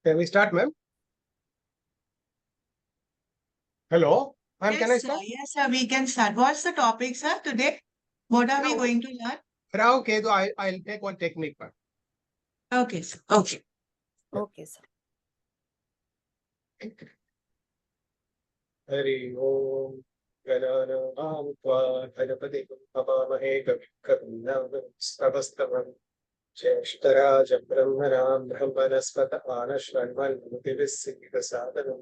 Can we start, ma'am? Hello, ma'am, can I Yes, sir. start? Yes, sir. We can start. What's the topic, sir, today? What are we No, going to learn? okay, so I'll take one technique, ma'am. Okay, sir. Okay. Yeah. Okay, sir. Hari Om. Gananam tva Ganapati Pavamahe Kavinam Savastavam Jeshtaraj Brahmanam Brahmanaspata Anashranman Mutivissiddha Sadhanam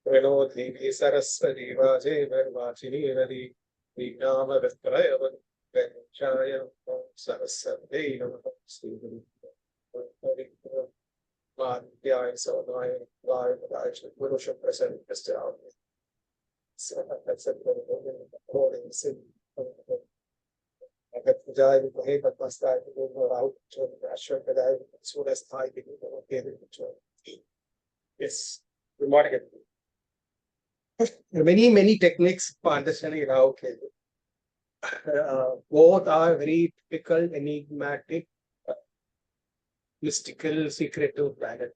Pranodhi Saraswati Vaje Varvachini Nadi Vignama Vitrayavan Venchaya Saraswati Namaste. Madhya Sonaya Live Raj Guru present Mr. So that's a recording sim. अगर जाए भी कहीं पर pasta है तो वो राउट जो राष्ट्र का जाए सूरज स्थाई भी नहीं तो के भी जो yes good morning. There are many techniques for understanding Rahu Ketu. Both are very typical, enigmatic, mystical, secretive planet.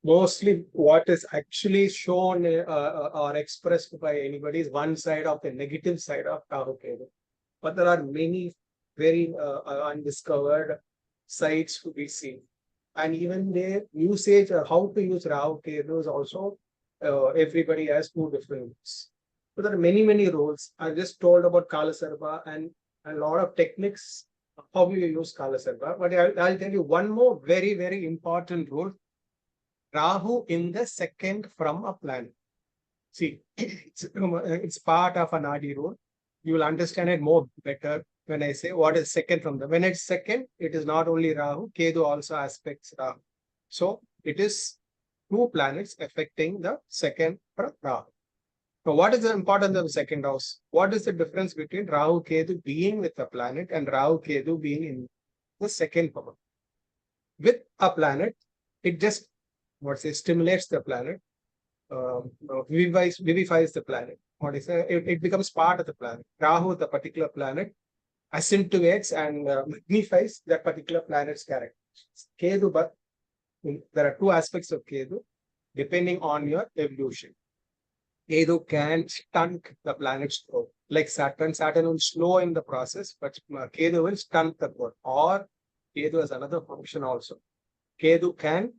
Mostly what is actually shown or expressed by anybody is one side of the negative side of Rahu Ketu. But there are many very undiscovered sides to be seen. And even their usage or how to use Rahu Ketu is also everybody has two different ways. So there are many roles. I just told about Kala Sarpa and a lot of techniques how you use Kala Sarpa. But I'll tell you one more very important rule. Rahu in the second from a planet. See, it's part of an Adi rule. You will understand it more better when I say what is second from the. When it's second, it is not only Rahu, Ketu also aspects Rahu. So it is two planets affecting the second from Rahu. So what is the importance of the second house? What is the difference between Rahu Ketu being with a planet and Rahu Ketu being in the second power? With a planet, it just stimulates the planet, vivifies the planet. It becomes part of the planet. Rahu, the particular planet, accentuates and magnifies that particular planet's characteristics. Ketu, but there are two aspects of Ketu depending on your evolution. Ketu can stunt the planet's growth. Like Saturn will slow in the process, but Ketu will stunt the growth. Or Ketu has another function also. Ketu can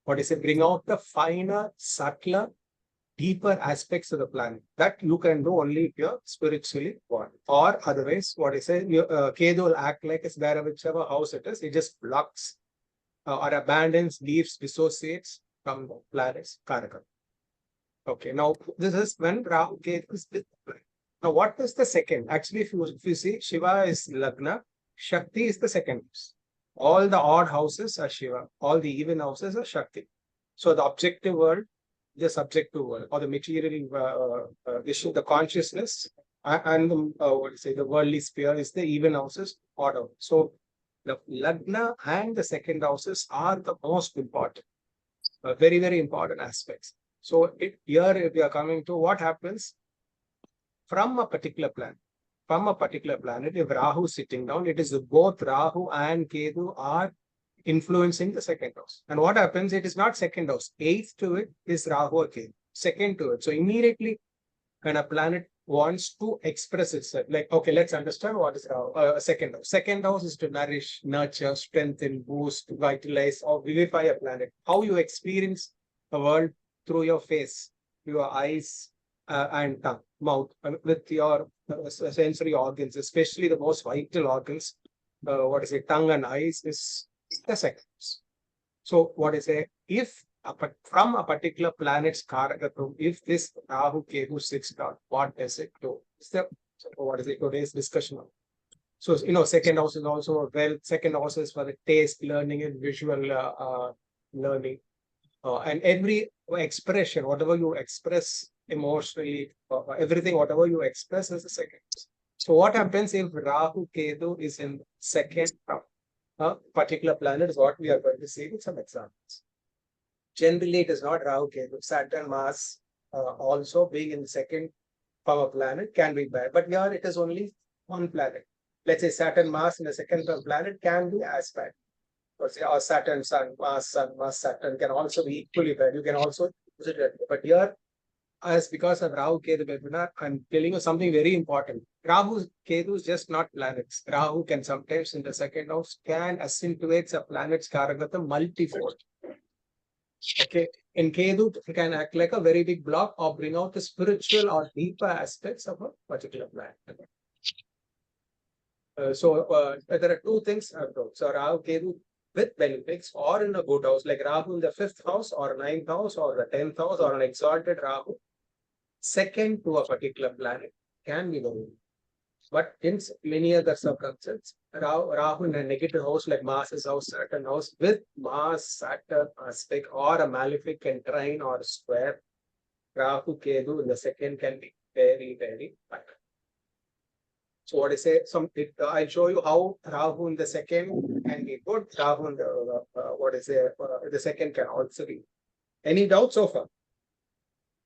bring out the finer, subtler, deeper aspects of the planet that you can do only if you're spiritually born. Or otherwise, Ketu will act like it's there, whichever house it is, it just blocks or abandons, leaves, dissociates from the planet's karaka. Okay, now this is when Rahu Ketu is with the planet. Now, what is the second? Actually, if you see, Shiva is Lagna, Shakti is the second house. All the odd houses are Shiva, all the even houses are Shakti. So the objective world, the subjective world, or the material issue, the consciousness, and the worldly sphere is the even houses order. So the Lagna and the second houses are the most important, very important aspects. So here if we are coming to what happens from a particular planet. From a particular planet, if Rahu is sitting down, it is both Rahu and Ketu are influencing the second house. And what happens? It is not second house. Eighth to it is Rahu or Ketu. Second to it. So immediately when a planet wants to express itself, like, okay, let's understand what is Rahu, second house. Second house is to nourish, nurture, strengthen, boost, vitalize, or vivify a planet. How you experience the world through your face, your eyes, and tongue, mouth, with your sensory organs, especially the most vital organs, tongue and eyes is the second. So if from a particular planet's karaka, if this Rahu Ketu sits down, what does it do? Today's discussion on. So, second house is also second house is for the taste, learning, and visual learning. And every expression, whatever you express emotionally, everything, whatever you express is the second. So what happens if Rahu Ketu is in second a particular planet is what we are going to see with some examples. Generally, it is not Rahu Ketu. Saturn, Mars, also being in the second power planet can be bad. But here it is only one planet. Let's say Saturn, Mars in the second power planet can be as bad. or Saturn, Sun, Mars, Saturn can also be equally bad. You can also use it. But here, as because of Rahu Ketu webinar, I'm telling you something very important. Rahu Ketu is just not planets. Rahu can sometimes in the second house can accentuate a planet's karagata multifold. Okay. In Ketu, it can act like a very big block or bring out the spiritual or deeper aspects of a particular planet. There are two things. So Rahu Ketu with benefits or in a good house, like Rahu in the 5th house or 9th house or the 10th house or an exalted Rahu, second to a particular planet can be known. But in many other circumstances, Rahu in a negative house like Mars's house, Saturn house, with Mars, Saturn aspect or a malefic and trine or square, Rahu Ketu in the second can be very, very bad. So what I say, I'll show you how Rahu in the second can be good. Rahu in the second can also be. Any doubts so far?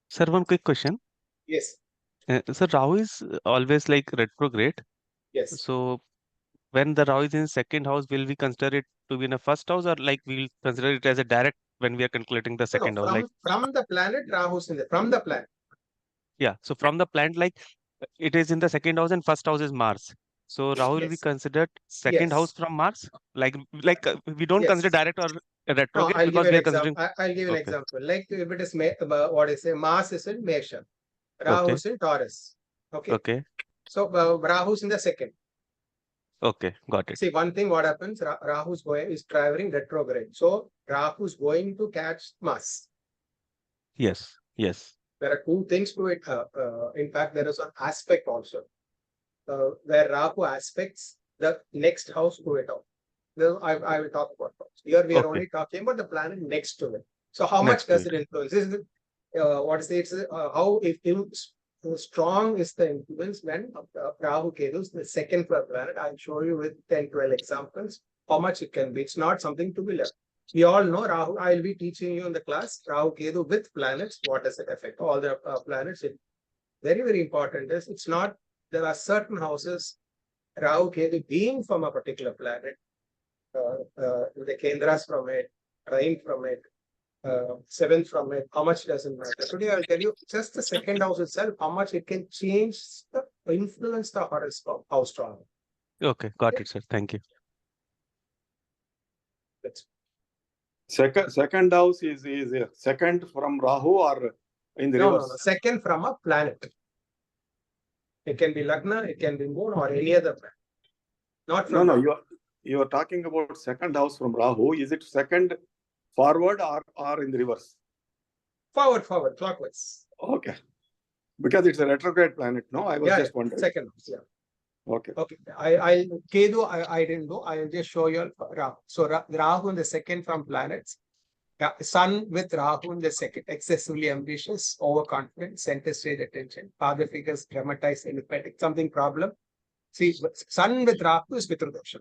Sir, one quick question. Yes. Sir, Rahu is always like retrograde. Yes. So when the Rahu is in second house, will we consider it to be in a first house, or like we'll consider it as a direct when we are calculating the second house? From the planet, Rahu's from the planet. Yeah. So from the planet, like it is in the second house and first house is Mars. So Rahu will be considered second house from Mars. Like we don't consider direct or retrograde because we are considering. I'll give you an example. Like if it is Mars is in Mesha, Rahu is in Taurus. Okay. So Rahu's in the second. Okay, got it. See, one thing what happens, Rahu's is traveling retrograde. So Rahu's going to catch Mars. Yes. There are two things to it. In fact, there is an aspect also where Rahu aspects the next house to it. I will talk about that. Here we are only talking about the planet next to it. So how much does it influence? This is how strong is the influence when Rahu Ketu is the second planet. I'll show you with 10, 12 examples how much it can be. It's not something to be left. We all know Rahu. I'll be teaching you in the class Rahu Ketu with planets. What does it affect? All the planets. Very, very important is it's not. There are certain houses Rahu Ketu being from a particular planet. The Kendras from it, Rain from it, 7th from it, how much doesn't matter. Today I'll tell you just the second house itself, how much it can change the influence the horoscope, how strong. Okay, got it, sir. Thank you. Second house is second from Rahu or in the reverse? No. Second from a planet. It can be Lagna, it can be Moon or any other planet. Not from you are talking about second house from Rahu. Is it second forward or in the reverse? Forward, clockwise. Okay. Because it's a retrograde planet, no? I was just wondering. Second house, Okay. Ketu, I didn't know. I'll just show you Rahu. So Rahu in the second from planets. Sun with Rahu in the second. Excessively ambitious, overconfident, center stage attention. Father figures dramatized, energetic, something problem. See, Sun with Rahu is Pitrudosha.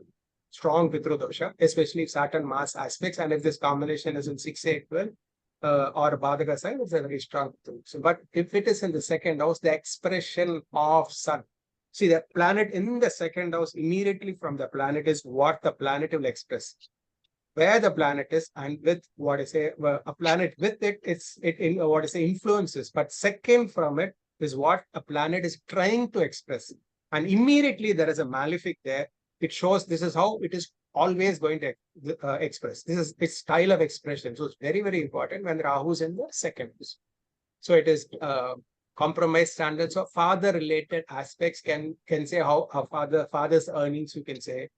Strong Pitrudosha, especially if Saturn Mars aspects, and if this combination is in 6, 8, 12, or Badaka sign, it's a very strong Pitrudosha. But if it is in the second house, the expression of Sun. See, the planet in the second house, immediately from the planet is what the planet will express. Where the planet is, and with a planet with it, influences. But second from it is what a planet is trying to express. And immediately there is a malefic there. It shows this is how it is always going to express. This is its style of expression. So it's very, very important when Rahu is in the second house. So it is compromise standards of father-related aspects can say how father's earnings you can say,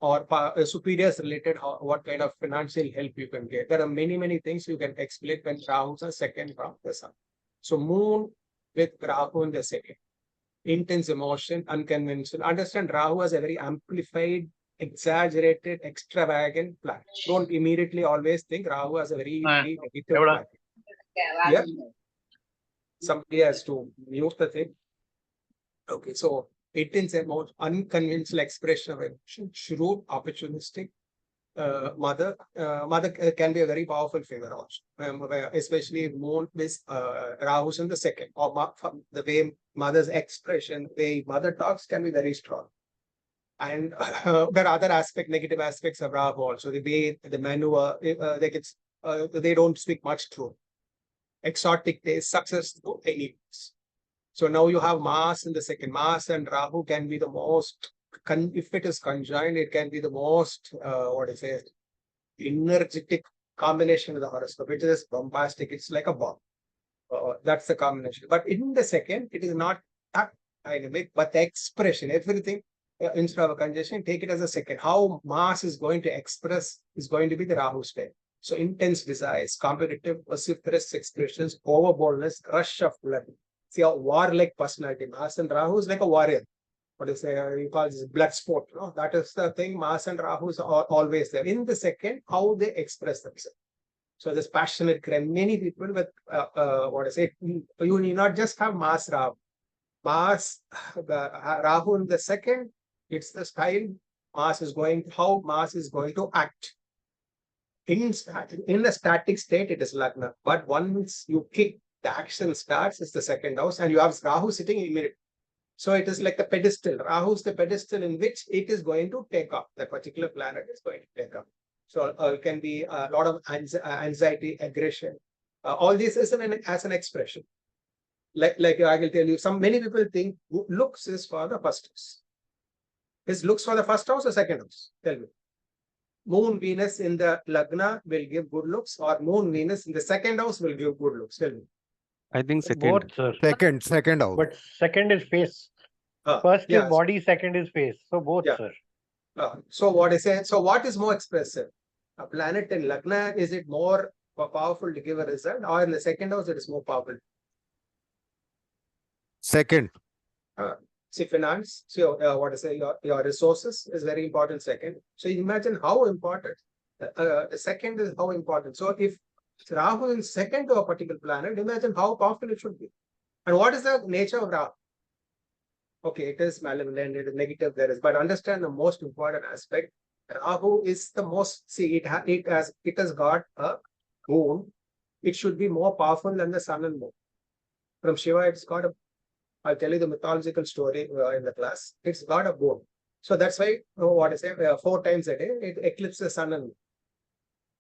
or superiors related what kind of financial help you can get. There are many, many things you can explain when Rahu's are second from the sun. So Moon with Rahu in the second. Intense emotion, unconventional. Understand Rahu has a very amplified, exaggerated, extravagant planet. Don't immediately always think Rahu has a very negative planet. Yeah. Somebody has to mute the thing. Okay, so intense emotion, unconventional expression of emotion, shrewd, opportunistic. Mother can be a very powerful figure also, especially Moon with Rahu's in the second, or the way mother's expression, the way mother talks can be very strong. And there are other negative aspects of Rahu also. The way the maneuver, they don't speak much truth. Exotic taste, success to any. So now you have Mars in the second. Mars and Rahu can be the most, if it is conjoined, it can be the most, energetic combination of the horoscope. It is bombastic. It's like a bomb. That's the combination. But in the second, it is not that dynamic, but the expression, everything, instead of a conjunction, take it as a second. How Mars is going to express is going to be the Rahu state. So intense desires, competitive, vociferous expressions, overboldness, rush of blood. See, a warlike personality. Mars and Rahu is like a warrior. What is you call this blood sport? No? That is the thing. Mars and Rahu is always there. In the second, how they express themselves. So this passionate crime. Many people with you need not just have Mars Rahu. Mars, Rahu in the second, it's the style how Mars is going to act. In the static state, it is Lagna. But once you kick, the action starts, it's the second house, and you have Rahu sitting immediately. So it is like the pedestal. Rahu is the pedestal in which it is going to take up. The particular planet is going to take up. So it can be a lot of anxiety, aggression. All this is as an expression. Like I will tell you, many people think looks is for the first house. Is looks for the first house or second house? Tell me. Moon Venus in the Lagna will give good looks, or Moon Venus in the second house will give good looks. Tell me. I think second. Both, sir. Second house. But second is face. First is body, second is face. So both, sir. So what is more expressive? A planet in Lagna, is it more powerful to give a result, or in the second house it is more powerful? Second. See, finance, your resources is very important second. So imagine how important the second is, how important. So if Rahu is second to a particular planet, imagine how powerful it should be. And what is the nature of Rahu? Okay, it is malevolent, it is negative, but understand the most important aspect. Rahu is the most, it has got a moon. It should be more powerful than the sun and moon. From Shiva, it's got I'll tell you the mythological story in the class. It's got a moon. So that's why, 4 times a day, it eclipses the sun and moon.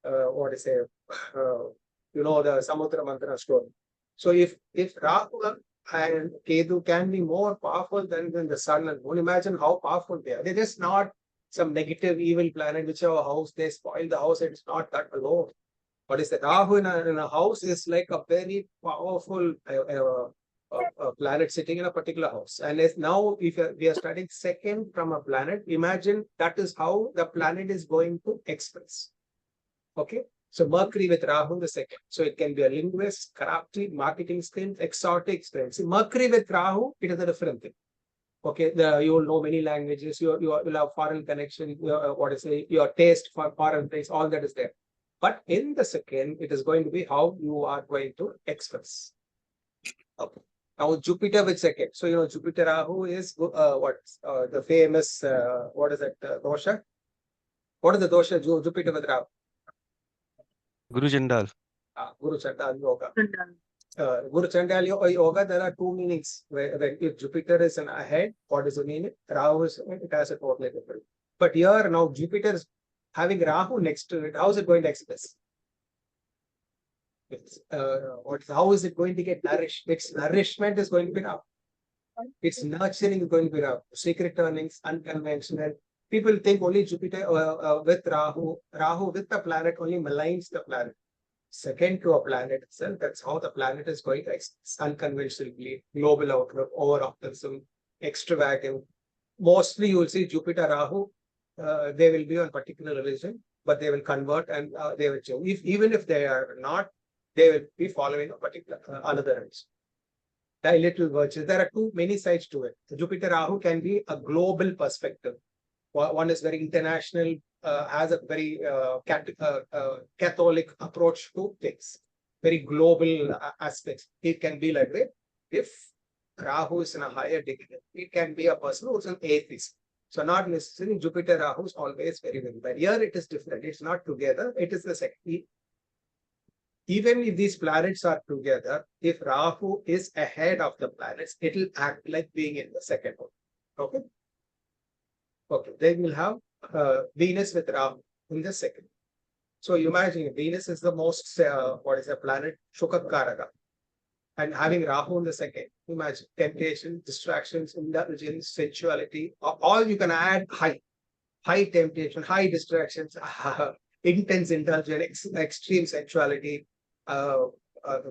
The Samudra Mantra story. So if Rahu and Ketu can be more powerful than the sun and moon, imagine how powerful they are. They're just not some negative, evil planet, whichever house they spoil the house. It's not that alone. What is that? Rahu in a house is like a very powerful planet sitting in a particular house. And now, if we are studying second from a planet, imagine that is how the planet is going to express. Okay. So Mercury with Rahu in the second. So it can be a linguist, crafty, marketing skills, exotic skills. See, Mercury with Rahu, it is a different thing. Okay, you will know many languages. You will have foreign connection. Your taste for foreign things, all that is there. But in the second, it is going to be how you are going to express. Okay. Now Jupiter with second. So Jupiter Rahu is the famous what is that dosha? What is the dosha Jupiter with Rahu? Guru Chandal. Guru Chandal Yoga. Guru Chandal Yoga, there are two meanings. If Jupiter is ahead, what is the meaning? Rahu is, it has a totally different. But here now Jupiter is having Rahu next to it. How is it going to express? How is it going to get nourished? Its nourishment is going to be Rahu. Its nurturing is going to be Rahu. Secret turnings, unconventional. People think only Jupiter with Rahu with the planet only maligns the planet. Second to a planet itself, that's how the planet is going to express unconventionally, global outlook, over-optimism, extravagant. Mostly you will see Jupiter, Rahu, they will be on particular religion, but they will convert and they will change. Even if they are not, they will be following a particular another religion. Little virtues. There are many sides to it. Jupiter, Rahu can be a global perspective. One is very international, has a very Catholic approach to things, very global aspects. It can be like that. If Rahu is in a higher degree, it can be a person who's an atheist. So not necessarily Jupiter, Rahu is always very, very bad. Here it is different. It's not together. It is the second. Even if these planets are together, if Rahu is ahead of the planets, it will act like being in the second one. Okay. Okay, they will have Venus with Rahu in the second. So imagine Venus is the most, what is a planet, Shukha. And having Rahu in the second, imagine temptation, distractions, indulgence, sensuality, all you can add high temptation, high distractions, intense indulgence, extreme sensuality,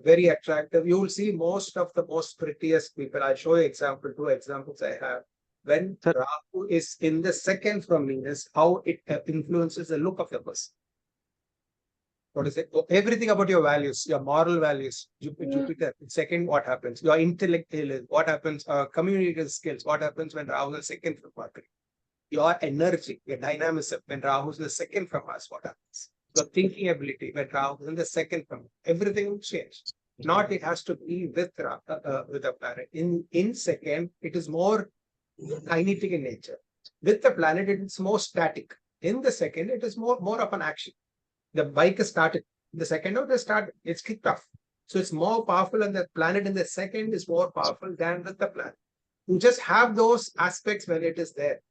very attractive. You will see most of the most prettiest people. I'll show you two examples I have. When Sir, Rahu is in the second from Venus, how it influences the look of the person. What is it? Everything about your values, your moral values, Jupiter. Second, what happens? Your intellect, what happens? Communication skills, what happens when Rahu is second from Mercury? Your energy, your dynamism, when Rahu is the second from us, what happens? Your thinking ability, when Rahu is in the second from everything will change. Not it has to be with a planet. In second, it is more kinetic in nature. With the planet, it is more static. In the second, it is more of an action. The bike is started. The second note is started. It's kicked off. So it's more powerful, and the planet in the second is more powerful than with the planet. You just have those aspects when it is there.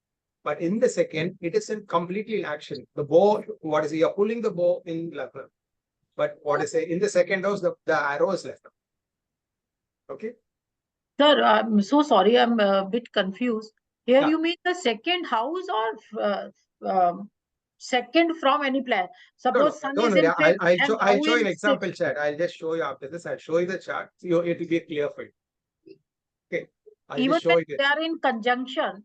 But in the second, it is completely in action. The bow, what is it? You're pulling the bow in Lagna. But what is it? In the second house, the arrow is left. Okay. Sir, I'm so sorry. I'm a bit confused. Here Yeah. you mean the second house or second from any planet? Suppose Sun is in fifth and I'll Rahu show you an in example sixth. chart. I'll just show you after this. I'll show you the chart. It will be clear for you. Okay. I'll Even just show when you they are in conjunction,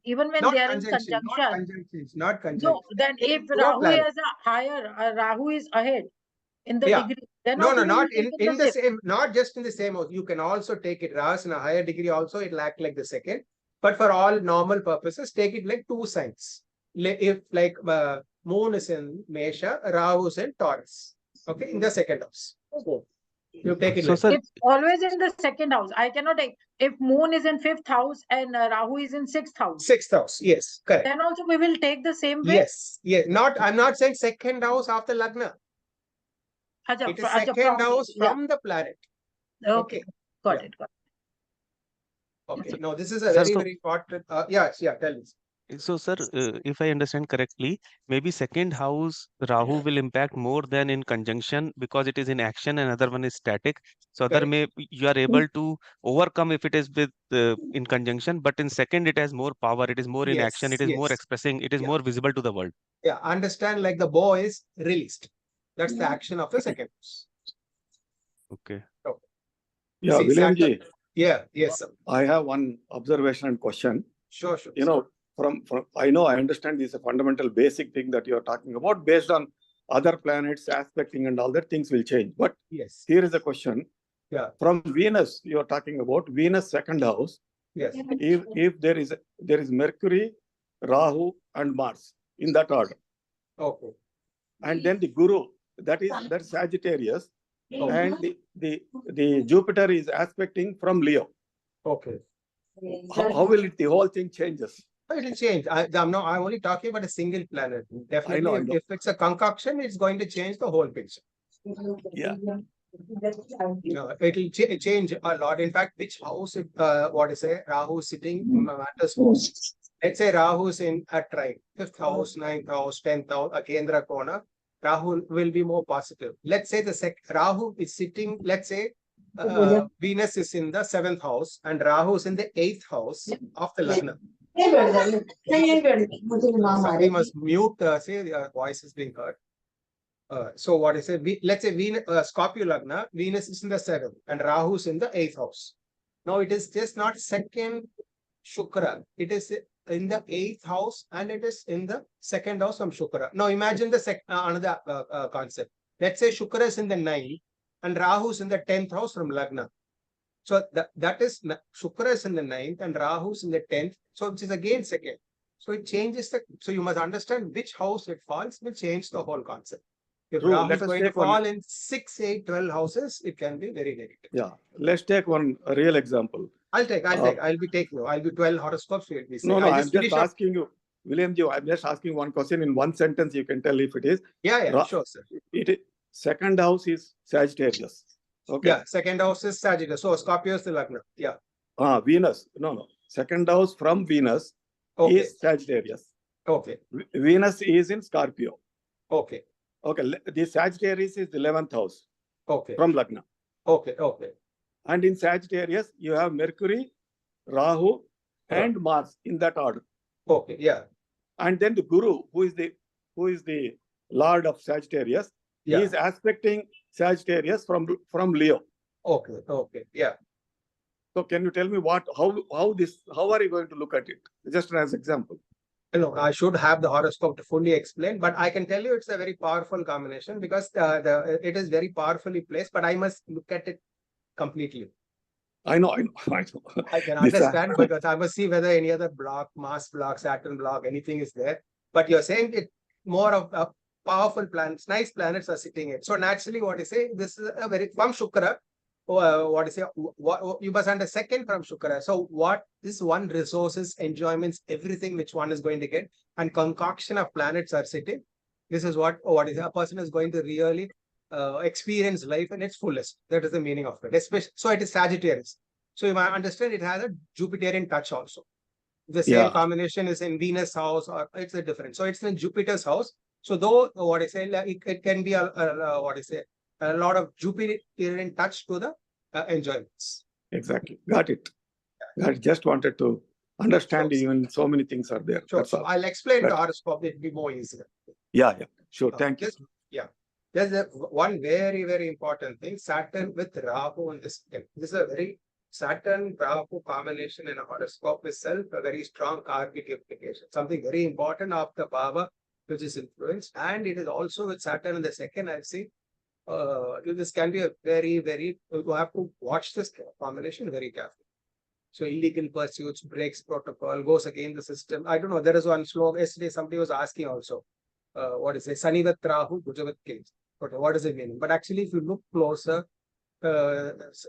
not conjunctions. no, then if No Rahu planet. is a higher, Rahu is ahead in the Yeah. degree, then No, also we not will take in it the the same, not just in the same house. You can also take it Ras in a higher degree also, it'll act like the second. But for all normal purposes, take it like two signs. If like Moon is in Mesha, Rahu is in Taurus. Okay, in the second house. Okay. You take it so like sir, It's always in the second house. I cannot take, if Moon is in fifth house and Rahu is in sixth house, sixth house. Yes, correct. then also we will take the same way. Yes, yes. I'm not saying second house after Lagna. Acha, It is acha, second house yeah. from the planet. Okay, got Yeah. it, got it. Okay. No, this is a sir, very important. Tell me. so sir, if I understand correctly, maybe second house Rahu will impact more than in conjunction because it is in action and other one is static. So other Correct. you are able to overcome if it is with in conjunction, but in second it has more power. It is more in action. It is more Yes. expressing. It is Yeah. more visible to the world. Yeah, understand like the bow is released. That's the action of the second house. Okay. Yeah, See, William ji, Yeah, yes, sir. I have one observation and question. Sure. You know, from I understand this is a fundamental basic thing that you are talking about based on other planets aspecting and all that things will change. But Yes. here is a question. Yeah. From Venus, you are talking about Venus second house. Yes. If there is Mercury, Rahu, and Mars in that order, Okay. and then the Guru, that's Sagittarius, Oh. and the Jupiter is aspecting from Leo. Okay. How will the whole thing changes? It will change. I'm only talking about a single planet. Definitely, I know. if it's a concoction, it's going to change the whole picture. Yeah. It will change a lot. In fact, which house, Rahu sitting matters most. Let's say Rahu is in a trine, 5th house, 9th house, 10th house, a Kendra corner. Rahu will be more positive. Let's say Rahu is sitting, let's say Venus is in the 7th house and Rahu is in the 8th house of the Lagna. Somebody must mute, say the voice is being heard. So what is it? Let's say Venus, Scorpio Lagna, Venus is in the 7th and Rahu is in the 8th house. Now it is just not second Shukra. It is in the 8th house and it is in the 2nd house from Shukra. Now imagine the another concept. Let's say Shukra is in the 9th and Rahu is in the 10th house from Lagna. So that is Shukra is in the 9th and Rahu is in the 10th. So which is again second. So it changes so you must understand which house it falls will change the whole concept. If True. Rahu is going to fall in 6, 8, 12 houses, it can be very negative. Yeah. Let's take one real example. I'll be taking you. I'll be 12 horoscopes. No, I'm just asking you, William ji, I'm just asking one question in one sentence. You can tell if it is. Yeah, sure, sir. Second house is Sagittarius. Okay. Yeah, second house is Sagittarius. So Scorpio is the Lagna. Yeah. Venus. No. Second house from Venus is Sagittarius. Okay. Venus is in Scorpio. Okay. Okay, the Sagittarius is the 11th house Okay. from Lagna. Okay. Okay. And in Sagittarius, you have Mercury, Rahu, and Mars in that order. Okay. Yeah. And then the Guru, who is the Lord of Sagittarius, he is aspecting Sagittarius from Leo. Okay. Okay. Yeah. So can you tell me how are you going to look at it? Just as example. No, I should have the horoscope to fully explain, but I can tell you it's a very powerful combination because it is very powerfully placed, but I must look at it completely. I know. I can understand because I must see whether any other block, Mars block, Saturn block, anything is there. But you're saying it more of a powerful planets, nice planets are sitting in. So naturally, what you say, this is a very from Shukra. What is what you must understand second from Shukra. So what this one resources, enjoyments, everything which one is going to get, and concoction of planets are sitting. This is what is a person is going to really experience life in its fullest. That is the meaning of it. Especially, so it is Sagittarius. So you might understand it has a Jupiterian touch also. The same combination is in Venus house, or it's a different. So it's in Jupiter's house. So though what I say, it can be a lot of Jupiterian touch to the enjoyments. Exactly. Got it. I just wanted to understand even so many things are there. Sure. So I'll explain the horoscope. It'll be more easier. Yeah. Sure. Thank you. There's one very, very important thing. Saturn with Rahu in this. This is a very Saturn Rahu combination in a horoscope itself, a very strong karmic implication. Something very important of the Bhava, which is influenced, and it is also with Saturn in the second. I've seen. This can be a very, very. You have to watch this combination very carefully. So illegal pursuits, breaks protocol, goes against the system. I don't know. There is one slogan. Yesterday, somebody was asking also. What is it? Sanivat Rahu, Gujavat Kings. What does it mean? But actually, if you look closer,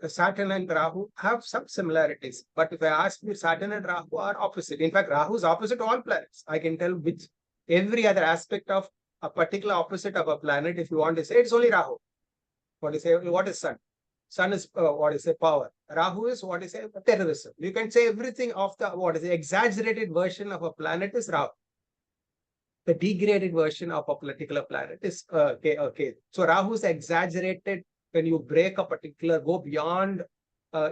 Saturn and Rahu have some similarities. But if I ask you, Saturn and Rahu are opposite. In fact, Rahu is opposite to all planets. I can tell which every other aspect of a particular opposite of a planet. If you want to say, it's only Rahu. What is Sun? Sun is power. Rahu is terrorism. You can say everything of the exaggerated version of a planet is Rahu. The degraded version of a particular planet is okay. So Rahu is exaggerated when you break a particular, go beyond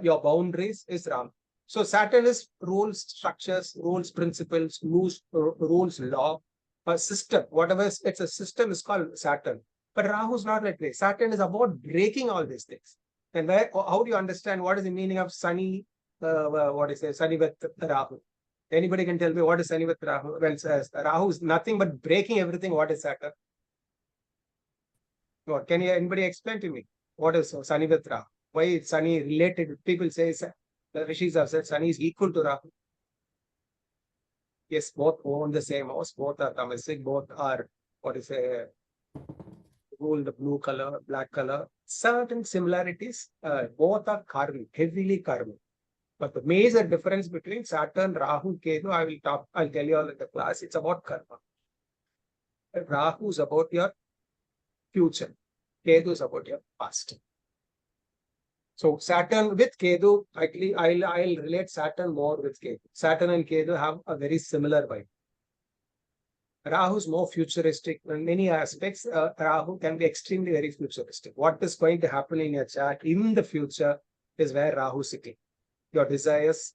your boundaries is Rahu. So Saturn is rules, structures, rules, principles, rules, law, a system. Whatever it's a system is called Saturn. But Rahu is not like this. Saturn is about breaking all these things. And how do you understand what is the meaning of Sunny? Sunny with Rahu? Anybody can tell me what is Sunny with Rahu? When Rahu is nothing but breaking everything. What is Saturn? What can anybody explain to me? What is Sunny with Rahu? Why is Sunny related? People say the rishis have said Sunny is equal to Rahu. Yes, both own the same house. Both are tamasic. Both are rule the blue color, black color. Certain similarities. Both are karmic, heavily karmic. But the major difference between Saturn, Rahu, Ketu, I'll tell you all in the class. It's about karma. Rahu is about your future. Ketu is about your past. So Saturn with Ketu, actually, I'll relate Saturn more with Ketu. Saturn and Ketu have a very similar vibe. Rahu is more futuristic in many aspects. Rahu can be extremely very futuristic. What is going to happen in your chart in the future is where Rahu is sitting. Your desires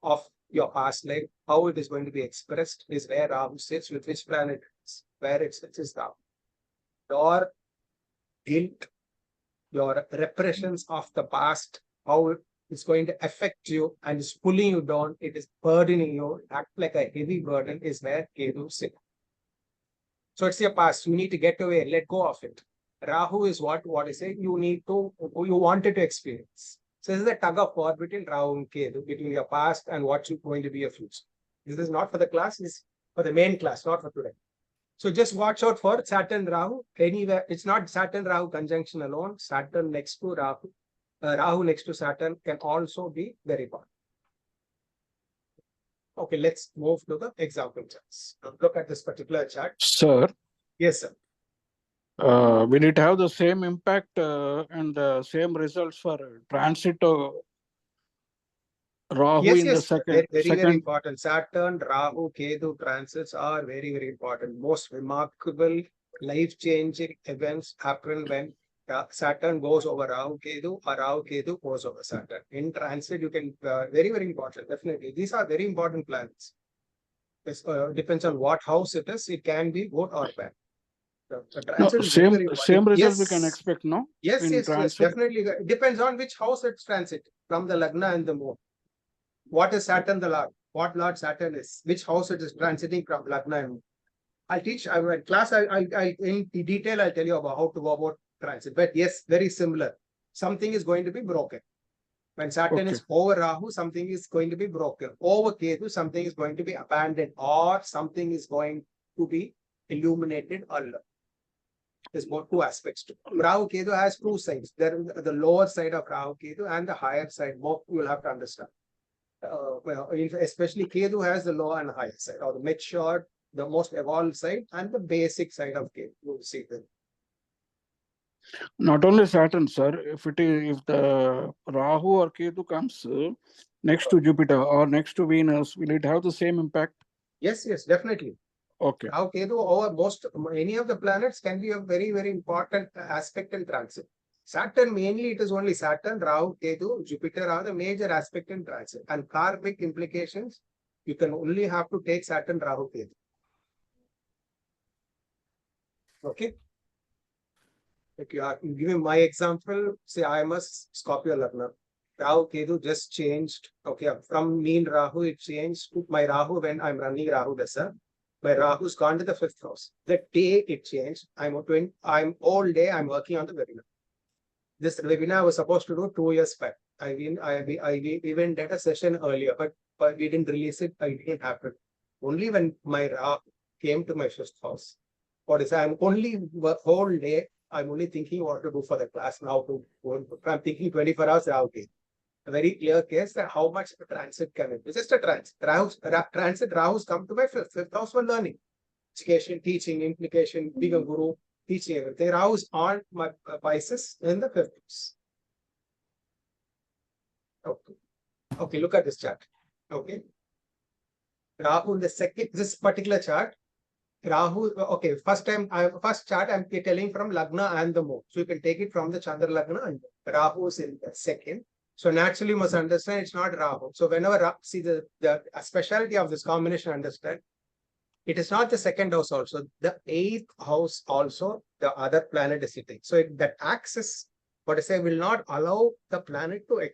of your past life, how it is going to be expressed is where Rahu sits, with which planet it is, where it sits is Rahu. Your guilt, your repressions of the past, how it's going to affect you and is pulling you down, it is burdening you, act like a heavy burden is where Ketu sits. So it's your past. You need to get away, let go of it. Rahu is what is it? You wanted to experience. So this is a tug of war between Rahu and Ketu, between your past and what's going to be your future. This is not for the class, it's for the main class, not for today. So just watch out for Saturn, Rahu. Anywhere, it's not Saturn, Rahu conjunction alone. Saturn next to Rahu, Rahu next to Saturn can also be very important. Okay, let's move to the example charts. Look at this particular chart. Sir, Yes, sir. will it have the same impact and the same results for transit Rahu Yes, in the yes, second, very second. important. Saturn, Rahu, Ketu transits are very important. Most remarkable, life-changing events happen when Saturn goes over Rahu, Ketu, or Rahu, Ketu goes over Saturn. In transit, you can very important. Definitely, these are very important planets. It depends on what house it is. It can be good or bad. The No, transit is very important. same result we Yes, can expect, no? yes, In yes, transit. definitely. It depends on which house it's transit from the Lagna and the moon. What is Saturn the Lord? What Lord Saturn is? Which house it is transiting from Lagna and moon? I'll teach. I will class. I in detail. I'll tell you about how to go about transit. But yes, very similar. Something is going to be broken. When Saturn Okay. is over Rahu, something is going to be broken. Over Ketu, something is going to be abandoned, or something is going to be illuminated or learned. There's more two aspects to it. Rahu Ketu has two sides. There is the lower side of Rahu Ketu and the higher side. Both you will have to understand. Especially Ketu has the lower and higher side, or the matured, the most evolved side, and the basic side of Ketu. You will see them. Not only Saturn, sir. If the Rahu or Ketu comes next to Jupiter or next to Venus, will it have the same impact? Yes, definitely. Okay. Rahu Ketu over any of the planets can be a very important aspect in transit. Saturn, mainly it is only Saturn, Rahu, Ketu, Jupiter are the major aspect in transit. And karmic implications, you can only have to take Saturn, Rahu, Ketu. Okay. Like you are giving my example, say I am a Scorpio Lagna. Rahu, Ketu just changed. Okay, from mean Rahu, it changed to my Rahu when I'm running Rahu Dasha. My Rahu's gone to the 5th house. The day it changed, I'm all day, I'm working on the webinar. This webinar was supposed to do 2 years back. I even did a session earlier, but we didn't release it. I didn't happen. Only when my Rahu came to my 5th house. What is I'm only whole day, I'm only thinking what to do for the class now. I'm thinking 24 hours Rahu. A very clear case that how much the transit can be. It's just a transit. Transit Rahu's come to my 5th house for learning, education, teaching, implication, being a guru, teaching everything. Rahu's on my Pisces in the 5th house. Okay, look at this chart. Okay. Rahu in the second, this particular chart, Rahu, okay, first chart I'm telling from Lagna and the moon. So you can take it from the Chandra Lagna and Rahu is in the second. So naturally, you must understand it's not Rahu. So whenever see the speciality of this combination, understand it is not the second house also. The 8th house also, the other planet is sitting. So that axis, what I say, will not allow the planet to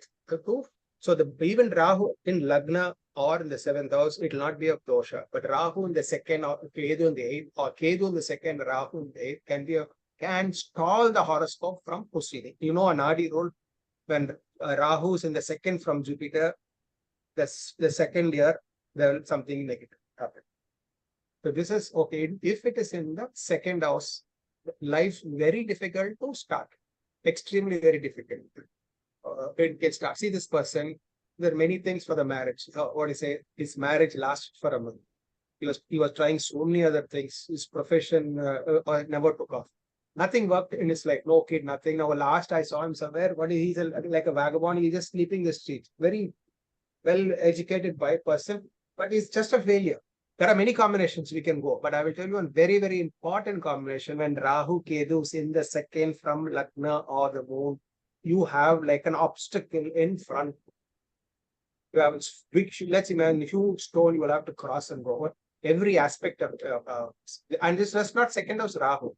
move. So even Rahu in Lagna or in the 7th house, it will not be a dosha. But Rahu in the second, or Ketu in the 8th, or Ketu in the second, Rahu in the 8th can stall the horoscope from proceeding. You know, a Nadi rule. When Rahu is in the second from Jupiter, the second year, there will something negative happen. So this is okay. If it is in the second house, life's very difficult to start. Extremely very difficult. It gets started. See this person, there are many things for the marriage. What do you say? His marriage lasted for a month. He was trying so many other things. His profession never took off. Nothing worked in his life. No kid, nothing. Now, last I saw him somewhere. He's like a vagabond. He's just sleeping in the street. Very well-educated by person, but he's just a failure. There are many combinations we can go, but I will tell you one very important combination. When Rahu Ketu is in the second from Lagna or the moon, you have like an obstacle in front. You have a big, let's imagine a huge stone you will have to cross and go over. Every aspect of and this is not second house Rahu.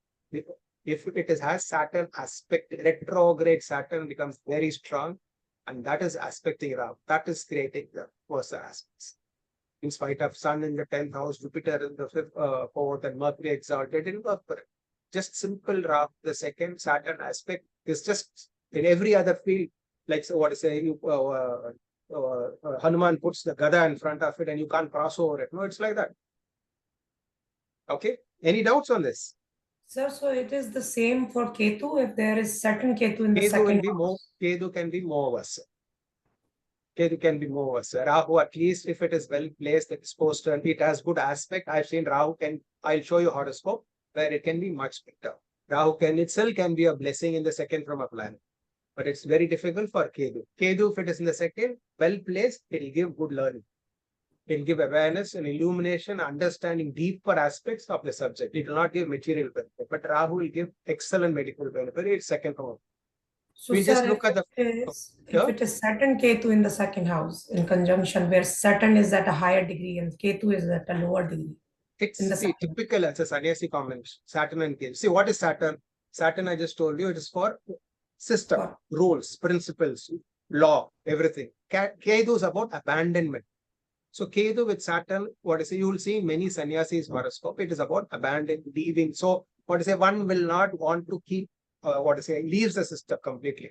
If it has Saturn aspect, retrograde Saturn becomes very strong, and that is aspecting Rahu. That is creating the worst aspects. In spite of Sun in the 10th house, Jupiter in the 5th, 4th, and Mercury exalted, it didn't work for it. Just simple Rahu, the second Saturn aspect is just in every other field, like so what I say, Hanuman puts the Gada in front of it and you can't cross over it. No, it's like that. Okay. Any doubts on this? Sir, so it is the same for Ketu if there is Saturn Ketu in the second house. Ketu can be more worse. Ketu can be more worse. Rahu, at least if it is well placed, exposed, and it has good aspect. I've seen Rahu I'll show you horoscope where it can be much better. Rahu can be a blessing in the second from a planet. but it's very difficult for Ketu. Ketu, if it is in the second, well placed, it will give good learning. It will give awareness and illumination, understanding deeper aspects of the subject. It will not give material benefit, but Rahu will give excellent medical benefit. It's second house. So, We sir, just look at the if it is Saturn Ketu in the second house in conjunction, where Saturn is at a higher degree and Ketu is at a lower degree. It's in the see, second. typical as a sannyasi combination, Saturn and Ketu. See, what is Saturn? Saturn, I just told you, it is for system, For- rules, principles, law, everything. Ketu is about abandonment. So Ketu with Saturn, what is it? You will see in many sannyasis horoscope, it is about abandon, leaving. So what is it? One will not want to keep, what is it? Leaves the system completely.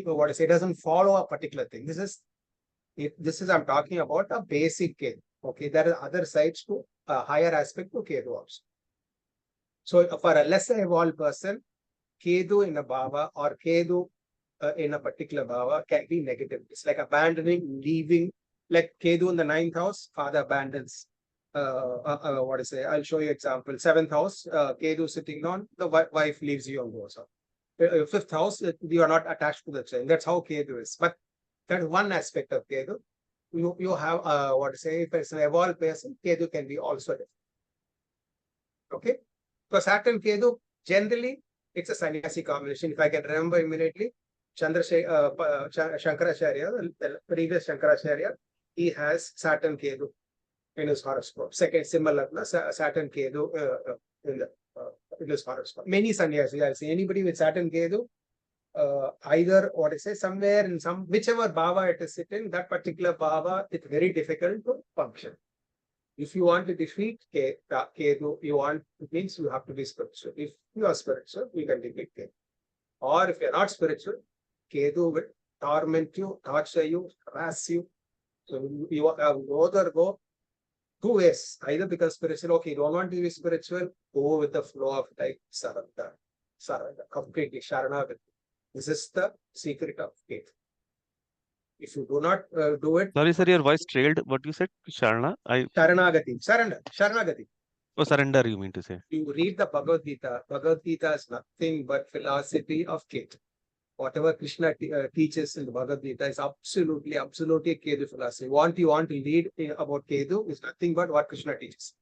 What is it? Doesn't follow a particular thing. This is I'm talking about a basic Ketu. Okay, there are other sides to a higher aspect to Ketu also. So for a lesser evolved person, Ketu in a bhava or Ketu in a particular bhava can be negative. It's like abandoning, leaving. Like Ketu in the 9th house, father abandons. What is it? I'll show you example. 7th house, Ketu sitting on, the wife leaves you and goes on. 5th house, you are not attached to the child. That's how Ketu is. But that is one aspect of Ketu. You have what to say, if it's an evolved person, Ketu can be also different. Okay. So Saturn Ketu, generally, it's a sannyasi combination. If I can remember immediately, Shankaracharya, the previous Shankaracharya, he has Saturn Ketu in his horoscope. Second, similar Saturn Ketu in his horoscope. Many sannyasis, I'll say anybody with Saturn Ketu, either what I say, somewhere in whichever bhava it is sitting, that particular bhava, it's very difficult to function. If you want to defeat Ketu, it means you have to be spiritual. If you are spiritual, you can defeat Ketu. Or if you're not spiritual, Ketu will torment you, torture you, harass you. So you either go two ways. Either because spiritual, okay, you don't want to be spiritual, go with the flow of like surrender, completely Sharanagati. This is the secret of Ketu. If you do not do it. Sorry, sir, your voice trailed. What you said? Sharanagati. Surrender. Sharanagati. Oh, surrender, you mean to say? You read the Bhagavad Gita. Bhagavad Gita is nothing but philosophy of Ketu. Whatever Krishna teaches in the Bhagavad Gita is absolutely Ketu philosophy. What you want to read about Ketu is nothing but what Krishna teaches.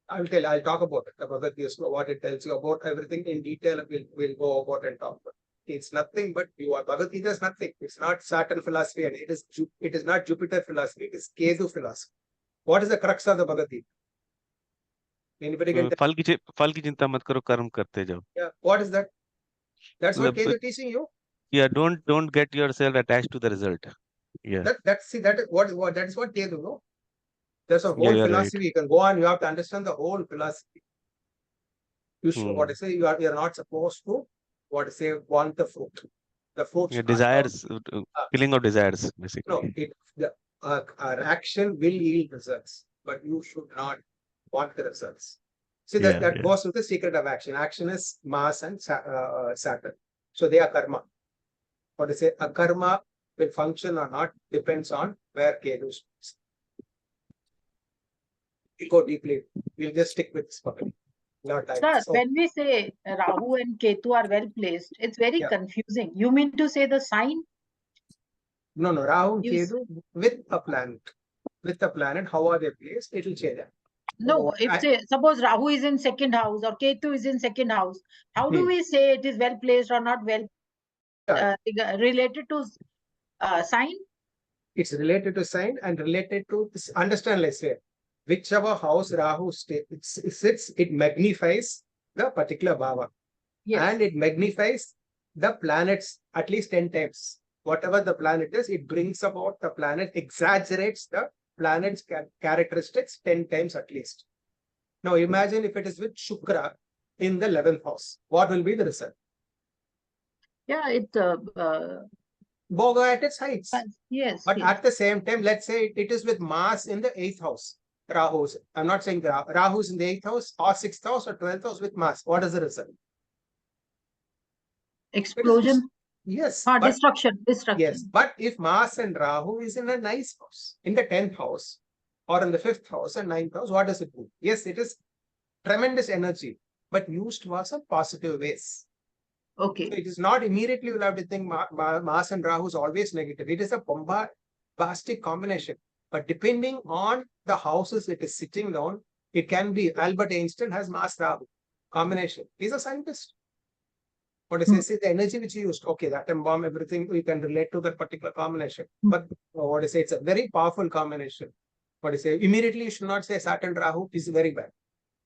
I'll talk about it. The Bhagavad Gita, what it tells you about everything in detail. We'll go about and talk about it. It's nothing but Bhagavad Gita is nothing. It's not Saturn philosophy and it is not Jupiter philosophy. It is Ketu philosophy. What is the crux of the Bhagavad Gita? Anybody can tell? फल की चिंता मत करो, कर्म करते जाओ. Yeah. What is that? That's what Ketu is teaching you. Yeah, don't get yourself attached to the result. Yeah. That is what Ketu, no? There's a whole philosophy. Right. You can go on. You have to understand the whole philosophy. You should, what I say, you are not supposed to, what I say, want the fruit. The fruit. Your desires, killing of desires, basically. No, our action will yield results, but you should not want the results. See, that goes with the secret of action. Action is Mars and Saturn. So they are karma. What I say, a karma will function or not depends on where Ketu is. We'll go deeply. We'll just stick with this topic. Sir, when we say Rahu and Ketu are well placed, it's very confusing. You mean to say the sign? No, Rahu and Ketu with a planet. With the planet, how are they placed? It will change that. No, suppose Rahu is in second house or Ketu is in second house, how do we say it is well placed or not well related to sign? It's related to sign and related to understand. Let's say whichever house Rahu sits, it magnifies the particular bhava, and it magnifies the planets at least 10 times. Whatever the planet is, it brings about the planet, exaggerates the planet's characteristics 10 times at least. Now imagine if it is with Shukra in the 11th house, what will be the result? Yeah, it Boga at its heights. Yes. But at the same time, let's say it is with Mars in the 8th house. Rahu's. I'm not saying Rahu's in the 8th house or 6th house or 12th house with Mars. What is the result? Explosion. Yes. Destruction. Yes. But if Mars and Rahu is in a nice house, in the 10th house or in the 5th house and 9th house, what does it do? Yes, it is tremendous energy, but used for some positive ways. Okay. So it is not immediately you'll have to think Mars and Rahu is always negative. It is a bombastic combination. But depending on the houses it is sitting down, it can be. Albert Einstein has Mars Rahu combination. He's a scientist. What is the energy which he used? Okay, the atom bomb, everything we can relate to that particular combination. But what is it's a very powerful combination. What is immediately you should not say Saturn Rahu is very bad.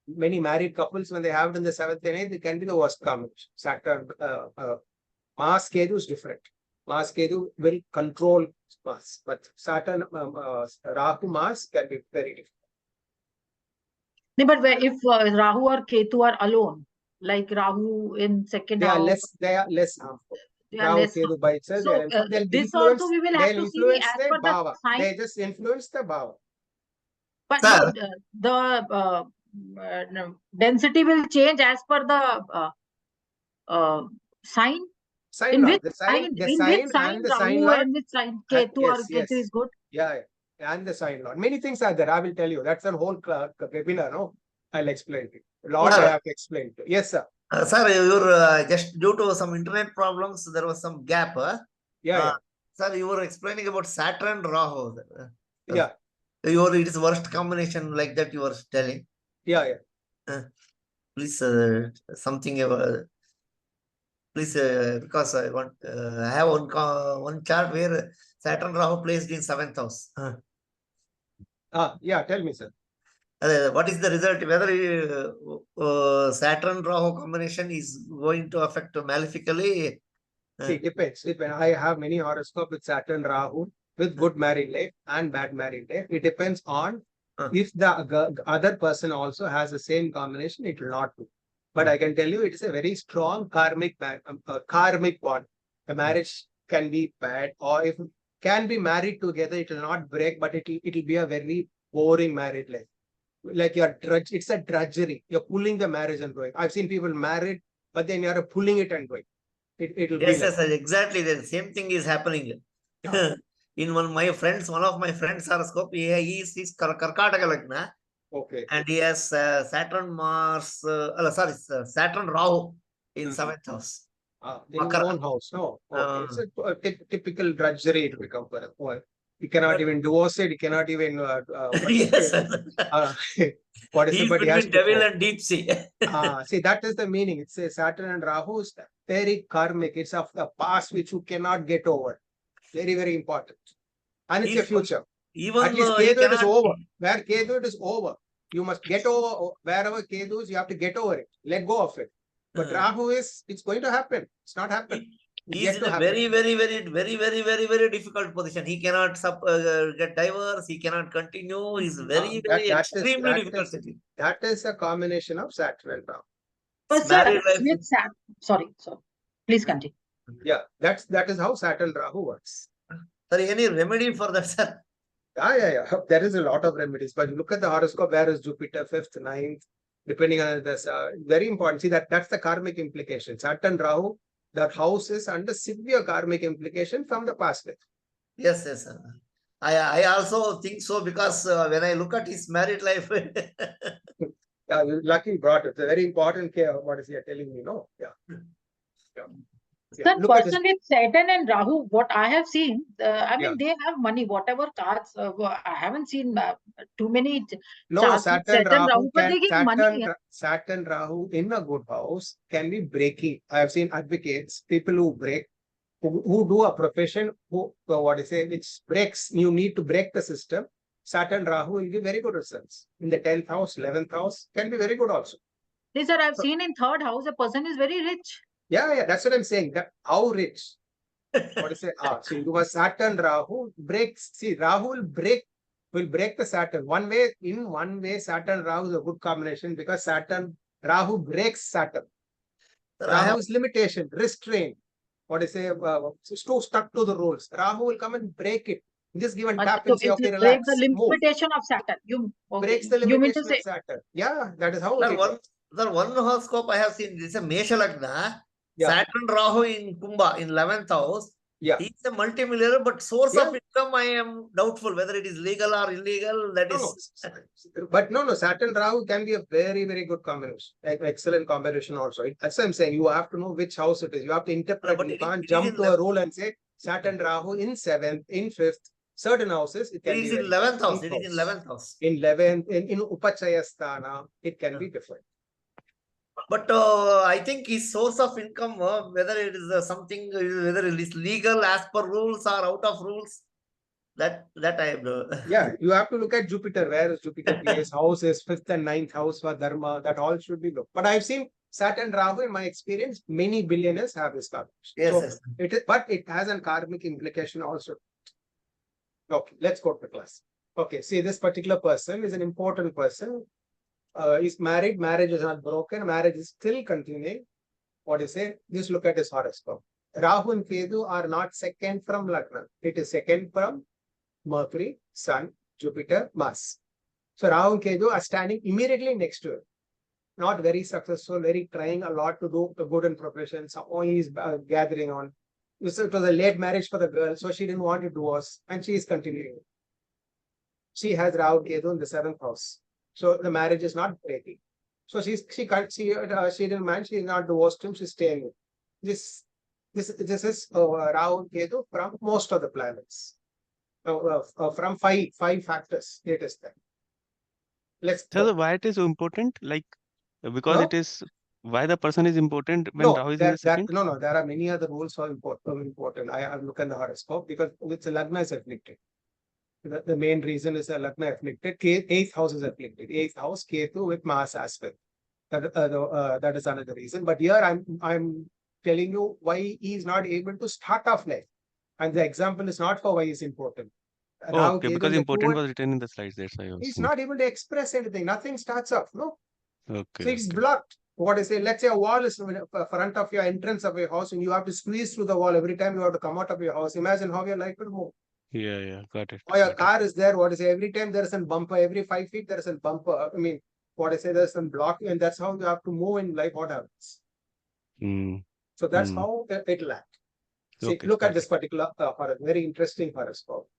Many married couples, when they have it in the 7th and 8th, it can be the worst combination. Saturn, Mars Ketu is different. Mars Ketu will control Mars, but Saturn, Rahu Mars can be very different. No, but if Rahu or Ketu are alone, like Rahu in second house, they are less harmful. they are Rahu less Ketu by itself, So they'll this influence, also we will have they'll to see influence as the per the bhava. sign. They just influence the bhava. But Sir. no, no, density will change as per the sign. Sign In law, which the sign? sign, the In sign which sign and the sign Rahu law. and which sign Ketu or Yes. Ketu is good? Yeah, and the sign law. Many things are there. I will tell you. That's a whole webinar. No, I'll explain it. A lot I have to explain to. Yes, sir. Sir, just due to some internet problems, there was some gap. Yeah. Sir, you were explaining about Saturn Rahu. Yeah. It is worst combination like that you were telling. Yeah. Please, something about. Please, because I want, I have one chart where Saturn Rahu placed in 7th house. Yeah, tell me, sir. What is the result? Whether Saturn Rahu combination is going to affect malefically? See, it depends. I have many horoscope with Saturn Rahu with good married life and bad married life. It depends on if the other person also has the same combination, it will not do. But I can tell you, it is a very strong karmic bond. The marriage can be bad, or if can be married together, it will not break, but it will be a very boring married life. Like it's a drudgery. You're pulling the marriage and going. I've seen people married, but then you're pulling it and going. It'll be Yes, exactly. The same thing is happening. Yeah. In one of my friends' horoscope, he is Karkataka Lagna. Okay. And he has Saturn Rahu in 7th house. In your own house, no. Okay. It's a typical drudgery to become for a you cannot even divorce it. You cannot even. Yes. What is He's it? But between devil and deep sea. See, that is the meaning. It's a Saturn and Rahu is very karmic. It's of the past which you cannot get over. Very, very important. And it's a future. Even at least Ketu is over. Where Ketu it is over. You must get over wherever Ketu is, you have to get over it. Let go of it. But Rahu is, it's going to happen. It's not happening. He's in a very, very difficult position. He cannot get divorced. He cannot continue. He's very extremely difficult. That is a combination of Saturn and Rahu. But sir, sorry. Please continue. Yeah, that is how Saturn Rahu works. Sorry, any remedy for that, sir? Yeah. There is a lot of remedies. But look at the horoscope. Where is Jupiter, 5th, 9th, depending on this. Very important. See, that's the karmic implication. Saturn Rahu, that house is under severe karmic implication from the past life. Yes, sir. I also think so, because when I look at his married life. Yeah, lucky you brought it. It's a very important care. What is he telling me? No? Yeah. Sir, person with Saturn and Rahu, what I have seen, I mean, they have money, whatever cards. I haven't seen too many. No, Saturn Rahu but they give money. Saturn Rahu in a good house can be breaking. I have seen advocates, people who break, who do a profession, which breaks. You need to break the system. Saturn Rahu will give very good results. In the 10th house, 11th house, can be very good also. Yes, sir, I've seen in 3rd house, a person is very rich. Yeah, that's what I'm saying. That how rich? What is it? So you have Saturn Rahu breaks. See, Rahu will break the Saturn. In one way, Saturn Rahu is a good combination because Saturn Rahu breaks Saturn. Rahu is limitation, restraint. What is it? Too stuck to the rules. Rahu will come and break it. Just give and tap and say, okay, relax. Break the limitation of Saturn. Breaks the limitation of Saturn. Yeah, that is how it is. One horoscope I have seen, this is a Mesha Lagna. Yeah. Saturn Rahu in Kumbha in 11th house. Yeah. He's a multimillionaire, but source Yeah. of income, I am doubtful whether it is legal or illegal. That No, is. but no, Saturn Rahu can be a very, very good combination, excellent combination also. That's what I'm saying. You have to know which house it is. You have to interpret. But You it can't is jump in to a rule and say Saturn Rahu in 7th, in 5th, certain houses, it can It be is in very 11th house. deep It is in 11th house. In 11th, in Upachayasthana, it can be different. But I think his source of income, whether it is something, whether it is legal as per rules or out of rules, that I know. Yeah, you have to look at Jupiter. Where is Jupiter place? House is 5th and 9th house for Dharma. That all should be looked. But I've seen Saturn Rahu, in my experience, many billionaires have this combination. Yes, So yes. it is, but it has a karmic implication also. Okay, let's go to class. Okay, see, this particular person is an important person. He's married, marriage is not broken, marriage is still continuing. What you say? Just look at his horoscope. Rahu and Ketu are not second from Lagna. It is second from Mercury, Sun, Jupiter, Mars. So Rahu and Ketu are standing immediately next to it. Not very successful, very trying a lot to do the good in profession. So he is gathering on. It was a late marriage for the girl, so she didn't want to divorce, and she is continuing. She has Rahu Ketu in the 7th house. So the marriage is not breaking. So she didn't mind. She is not divorced him. She's staying with. This is Rahu Ketu from most of the planets. From five factors. It is there. Let's So go. why it is so important? Like because No? it is why the person is important when Rahu is in the second? No, there are many other rules are important. I look at the horoscope because it's a Lagna is afflicted. The main reason is a Lagna afflicted. 8th house is afflicted. 8th house, Ketu with Mars aspect. That is another reason. But here I'm telling you why he is not able to start off life. And the example is not for why he's important. Oh, okay, because important was written in the slides. That's why I was he's saying. not able to express anything. Nothing starts off. No. Okay. So it's blocked. What I say, let's say a wall is in front of your entrance of your house and you have to squeeze through the wall every time you have to come out of your house. Imagine how your life will move. Yeah, got it. Or your car is there, what I say, every time there is a bumper, every 5 feet there is a bumper. I mean, what I say, there's some block, and that's how you have to move in life, what happens. So that's how it'll act. See, Okay, look at this particular very interesting horoscope.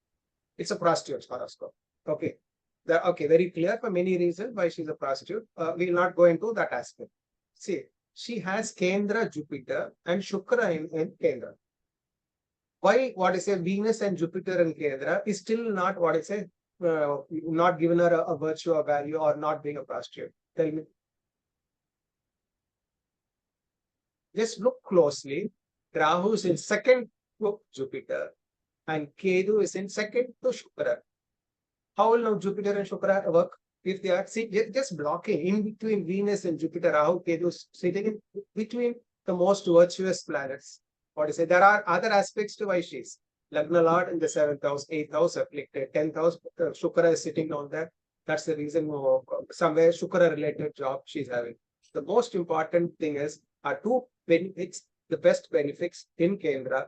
It's a prostitute's horoscope. Okay. Okay, very clear for many reasons why she's a prostitute. We will not go into that aspect. See, she has Kendra, Jupiter, and Shukra in Kendra. Why, what I say, Venus and Jupiter in Kendra is still not, what I say, not given her a virtue or value or not being a prostitute? Tell me. Just look closely. Rahu is in second to Jupiter and Ketu is in second to Shukra. How will now Jupiter and Shukra work? If they are just blocking in between Venus and Jupiter, Rahu, Ketu sitting in between the most virtuous planets. What I say, there are other aspects to why she's Lagna Lord in the 7th house, 8th house afflicted, 10th house, Shukra is sitting down there. That's the reason somewhere Shukra related job she's having. The most important thing is are two benefits, the best benefits in Kendra,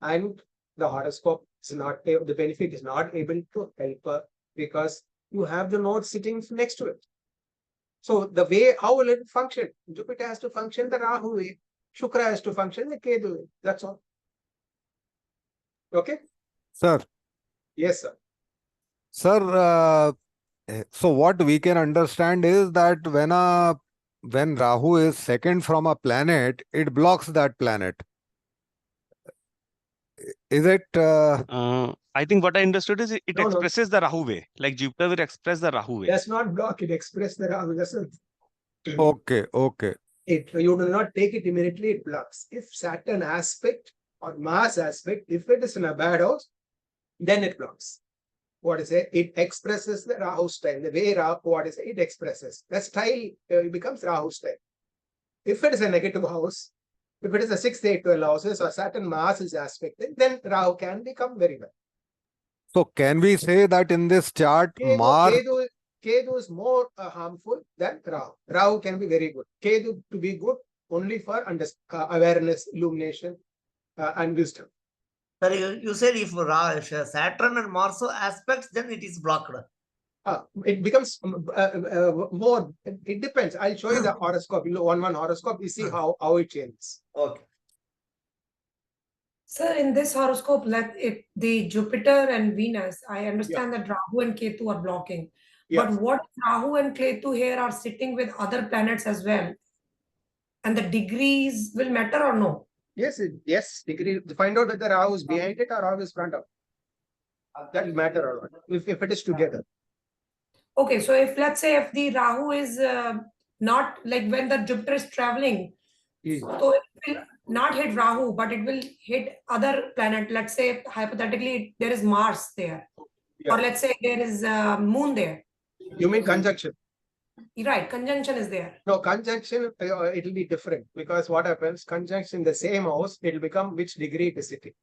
and the horoscope is not, the benefit is not able to help her because you have the node sitting next to it. So the way, how will it function? Jupiter has to function the Rahu way. Shukra has to function the Ketu way. That's all. Okay? Sir. Yes, sir. Sir, so what we can understand is that when Rahu is second from a planet, it blocks that planet. Is it? I think what I understood is it expresses the Rahu way. Like Jupiter will express the Rahu way. Does not block it, express the Rahu. Okay. You do not take it immediately, it blocks. If Saturn aspect or Mars aspect, if it is in a bad house, then it blocks. What is it? It expresses the Rahu style. The way Rahu, what is it? It expresses. The style becomes Rahu style. If it is a negative house, if it is a 6th, 8th, 12 houses or Saturn Mars is aspected, then Rahu can become very bad. So can we say that in this chart, Ketu is more harmful than Rahu. Rahu can be very good. Ketu to be good only for awareness, illumination, and wisdom. Sorry, you said if Saturn and Mars aspects, then it is blocked. It becomes more. It depends. I'll show you the horoscope. One horoscope. You see how it changes. Okay. So in this horoscope, the Jupiter and Venus, I understand that Rahu and Ketu are blocking. Yes. But what Rahu and Ketu here are sitting with other planets as well? And the degrees will matter or no? Yes, yes. Degree. Find out whether Rahu is behind it or Rahu is front of. That will matter a lot if it is together. Okay, so if let's say if the Rahu is not like when the Jupiter is traveling, so it will not hit Rahu, but it will hit other planet. Let's say hypothetically there is Mars there, or let's say there is Moon there. You mean conjunction? Right, conjunction is there. No, conjunction, it will be different because what happens, conjunction in the same house, it will become which degree it is sitting.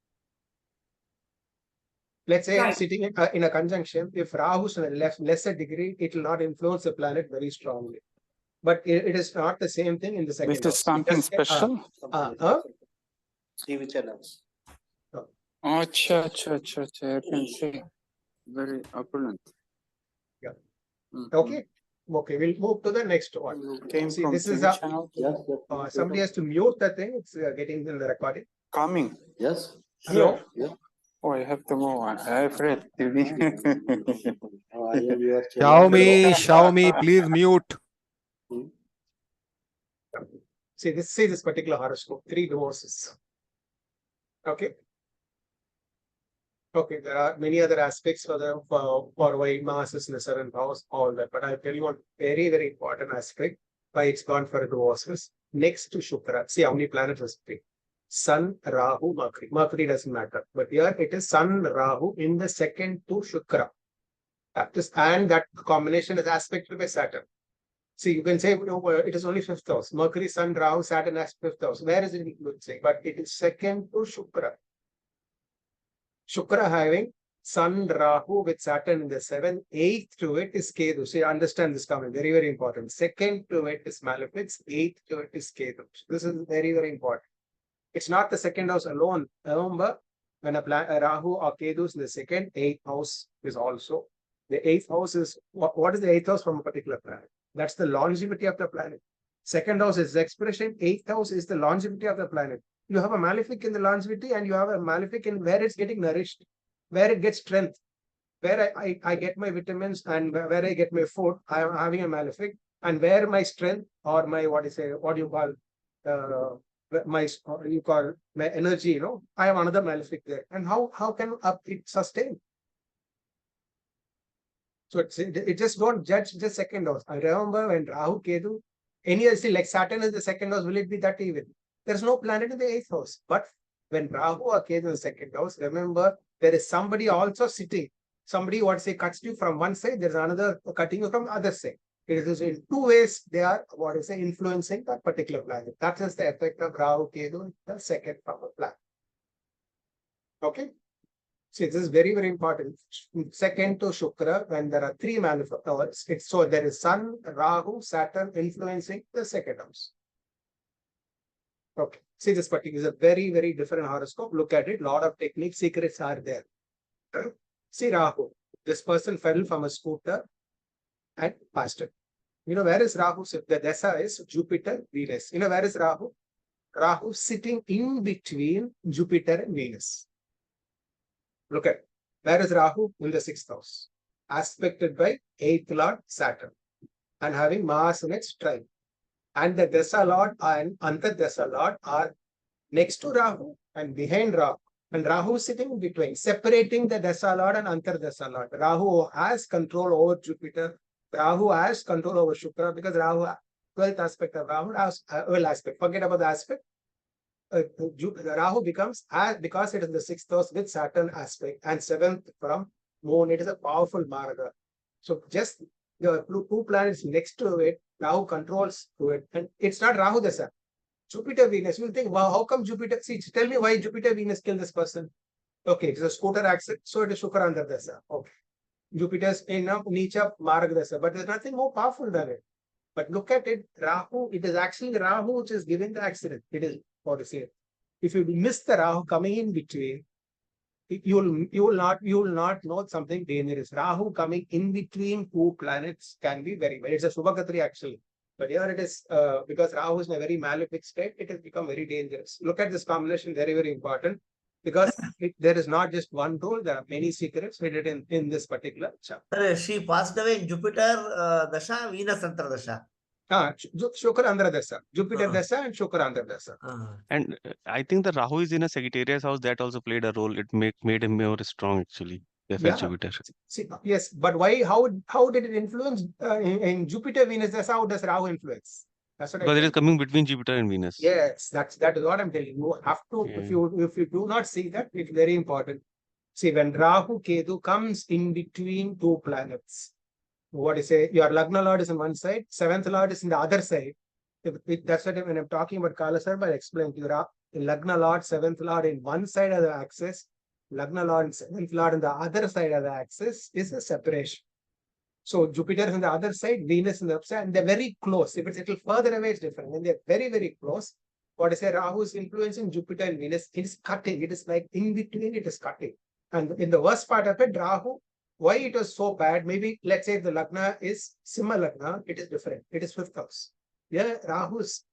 Let's say sitting in a conjunction, if Rahu is in a lesser degree, it will not influence the planet very strongly. But it is not the same thing in the second This is something special? See which channels. Acha, I can see. Very opulent. Yeah. Okay. Okay, we'll move to the next one. See, this is a somebody has to mute the thing. It's getting in the recording. Coming. Yes. Hello. Yeah. Oh, I have to move on. I afraid. Xiaomi, please mute. See this particular horoscope, 3 divorces. Okay. Okay, there are many other aspects for why Mars is in the 7th house, all that. But I'll tell you one very, very important aspect why it's gone for divorces. Next to Shukra. See how many planets are sitting. Sun, Rahu, Mercury. Mercury doesn't matter. But here it is Sun, Rahu in the 2nd to Shukra. And that combination is aspected by Saturn. See, you can say it is only 5th house. Mercury, Sun, Rahu, Saturn as 5th house. Where is it influencing? But it is 2nd to Shukra. Shukra having Sun, Rahu with Saturn in the 7th. 8th to it is Ketu. So you understand this comment. Very, very important. 2nd to it is Malefics. 8th to it is Ketu. This is very, very important. It's not the 2nd house alone. Remember, when a Rahu or Ketu is in the 2nd, 8th house is also. The 8th house is, what is the 8th house from a particular planet? That's the longevity of the planet. 2nd house is expression. 8th house is the longevity of the planet. You have a malefic in the longevity and you have a malefic in where it's getting nourished, where it gets strength, where I get my vitamins and where I get my food. I am having a malefic, and where my strength or my my energy, I have another malefic there. And how can it sustain? So it just don't judge the 2nd house. I remember when Rahu, Ketu, like Saturn is the 2nd house, will it be that even? There's no planet in the 8th house. But when Rahu or Ketu in the 2nd house, remember there is somebody also sitting. Somebody cuts you from one side, there's another cutting you from the other side. It is in 2 ways they are influencing that particular planet. That is the effect of Rahu, Ketu, the 2nd from a planet. Okay. See, this is very, very important. 2nd to Shukra, when there are 3 malefics, so there is Sun, Rahu, Saturn influencing the 2nd house. Okay. See, this particular is a very, very different horoscope. Look at it. A lot of techniques, secrets are there. See, Rahu. This person fell from a scooter and passed it. Where is Rahu? So the Dasha is Jupiter, Venus. Where is Rahu? Rahu sitting in between Jupiter and Venus. Look at where is Rahu? In the 6th house. Aspected by 8th Lord Saturn and having Mars in its trine. And the Dasha Lord and Antar Dasha Lord are next to Rahu and behind Rahu. And Rahu is sitting in between, separating the Dasha Lord and Antar Dasha Lord. Rahu has control over Jupiter. Rahu has control over Shukra because Rahu, 12th aspect of Rahu, aspect. Forget about the aspect. Rahu becomes, because it is the 6th house with Saturn aspect and 7th from Moon, it is a powerful marga. So just the 2 planets next to it, Rahu controls to it, and it's not Rahu Dasha. Jupiter, Venus, you will think, wow, how come Jupiter? See, tell me why Jupiter, Venus killed this person. Okay, it's a scooter accident, so it is Shukra under Dasha. Okay. Jupiter's in Nicha Marg Dasha, but there's nothing more powerful than it. But look at it, Rahu, it is actually Rahu which is giving the accident. It is, what to say. If you miss the Rahu coming in between, you will not know something dangerous. Rahu coming in between 2 planets can be very well. It's a Subhakatri actually. But here it is, because Rahu is in a very malefic state, it has become very dangerous. Look at this combination, very, very important. because there is not just one rule, there are many secrets hidden in this particular chapter. She passed away in Jupiter Dasha, Venus Antar Dasha. Shukra Andhra Dasha, Jupiter Dasha and Shukra Andhra Dasha. And I think the Rahu is in a Sagittarius house, that also played a role. It made him more strong actually. Yeah. Jupiter. See, yes, but why? How did it influence in Jupiter Venus Dasha? How does Rahu influence? That's what Because it is coming between Jupiter and Venus. Yes, that is what I'm telling you. You have to, if you do not see that, it's very important. See, when Rahu Ketu comes in between two planets, what is it? Your Lagna Lord is on one side, seventh Lord is in the other side. That's what when I'm talking about Kala Sarva, I explain to you. Lagna Lord, seventh Lord in one side of the axis, Lagna Lord and seventh Lord on the other side of the axis is a separation. So Jupiter is on the other side, Venus on the upside, and they're very close. If it's a little further away, it's different. When they're very, very close, what is Rahu is influencing Jupiter and Venus, it is cutting. It is like in between, it is cutting. And in the worst part of it, Rahu, why it was so bad, maybe let's say if the Lagna is Simha Lagna, it is different. It is fifth house. Yeah, Rahu is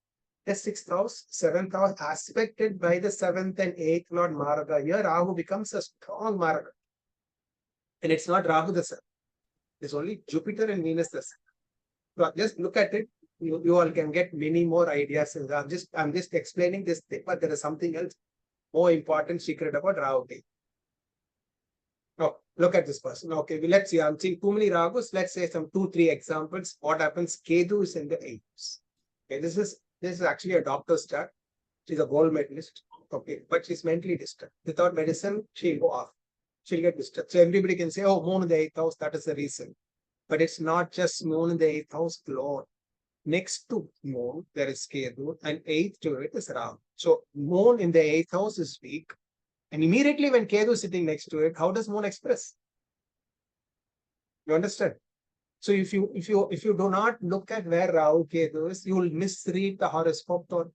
the sixth house, seventh house, aspected by the seventh and eighth Lord Maraga. Here, Rahu becomes a strong Maraga. And it's not Rahu the sun. It's only Jupiter and Venus the sun. So just look at it. You all can get many more ideas. I'm just explaining this thing, but there is something else more important secret about Rahu. Oh, look at this person. Okay, let's see. I'm seeing too many Rahus. Let's say some 2-3 examples. What happens? Ketu is in the 8th. Okay, this is actually a doctor's chart. She's a gold medalist. Okay, but she's mentally disturbed. Without medicine, she'll go off. She'll get disturbed. So everybody can say, oh, moon in the 8th house, that is the reason. But it's not just moon in the 8th house, Lord. Next to moon, there is Ketu, and 8th to it is Rahu. So moon in the 8th house is weak. And immediately when Ketu is sitting next to it, how does moon express? You understand? So if you do not look at where Rahu Ketu is, you will misread the horoscope tone.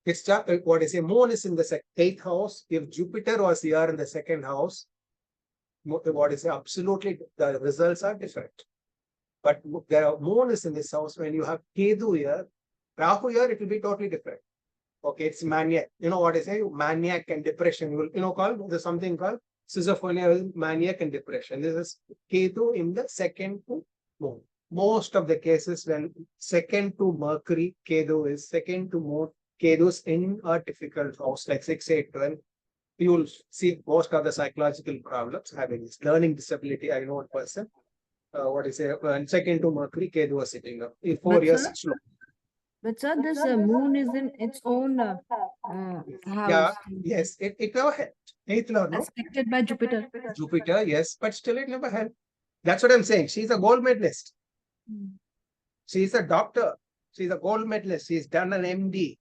It's just what I say, moon is in the 8th house. If Jupiter was here in the 2nd house, what is absolutely the results are different. But moon is in this house. When you have Ketu here, Rahu here, it will be totally different. Okay, it's maniac. You know what I say? Maniac and depression. You will, there's something called schizophrenia, maniac and depression. This is Ketu in the 2nd to moon. Most of the cases when 2nd to Mercury, Ketu is 2nd to moon, Ketu is in a difficult house like 6, 8, 12. You will see most of the psychological problems having this learning disability. I know one person. What is it? And 2nd to Mercury, Ketu was sitting up. 4 years slow. But sir, this moon is in its own house. Yeah, yes, it never helped. 8th Lord, no? Aspected by Jupiter. Jupiter, yes, but still it never helped. That's what I'm saying. She's a gold medalist. She's a doctor. She's a gold medalist. She's done an MD.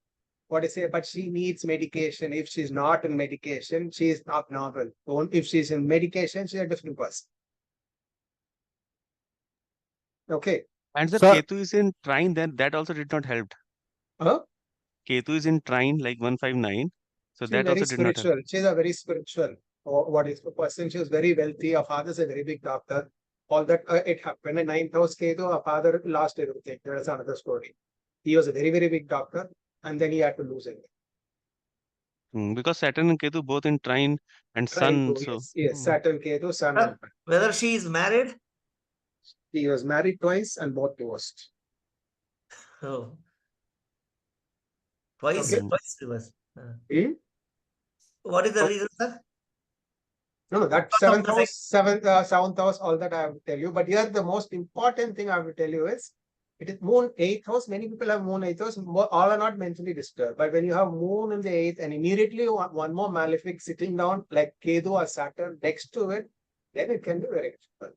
What I say, but she needs medication. If she's not in medication, she is not normal. If she's in medication, she's a different person. Okay. And the Ketu is in trine, then that also did not help. Huh? Ketu is in trine like 159. So She's that also did not help. She's a very spiritual. What is the person? She was very wealthy. Her father is a very big doctor. All that it happened. In 9th house Ketu, her father lost everything. That's another story. He was a very, very big doctor, and then he had to lose it. Because Saturn and Ketu both in trine and Sun. So yes, Saturn, Ketu, Sun. Whether she is married? He was married twice and both divorced. Oh. Twice divorced. What is the reason, sir? No, that 7th house, 7th house, all that I have to tell you. But here the most important thing I have to tell you is, it is moon 8th house. Many people have moon 8th house. All are not mentally disturbed. But when you have moon in the 8th and immediately one more malefic sitting down like Ketu or Saturn next to it, then it can be very difficult.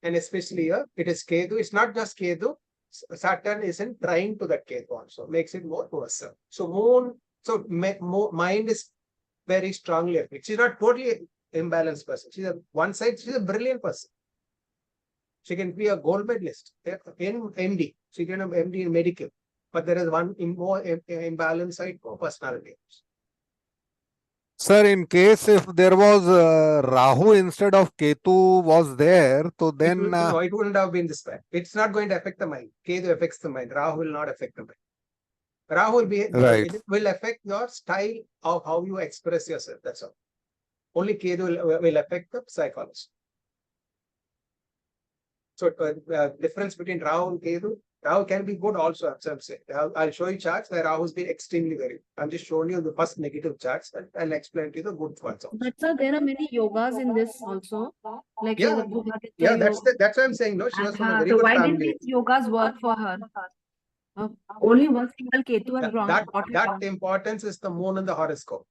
And especially here, it is Ketu. It's not just Ketu. Saturn isn't trying to that Ketu also. Makes it more worse. So moon, mind is very strongly affected. She's not totally imbalanced person. She's she's a brilliant person. She can be a gold medalist in MD. She can have MD in medical. But there is one more imbalanced side for personality. Sir, in case if there was Rahu instead of Ketu was there, so then... No, it wouldn't have been this bad. It's not going to affect the mind. Ketu affects the mind. Rahu will not affect the mind. Rahu will be, Right. it will affect your style of how you express yourself. That's all. Only Ketu will affect the psychology. So difference between Rahu and Ketu, Rahu can be good also, as I'm saying. I'll show you charts where Rahu has been extremely very. I'm just showing you the first negative charts and I'll explain to you the good ones also. But sir, there are many yogas in this also. Like Yeah, yeah, that's what I'm saying. No, she was from a very so good why didn't family. these yogas work for her? Only one single Ketu has wrong. That importance is the moon and the horoscope.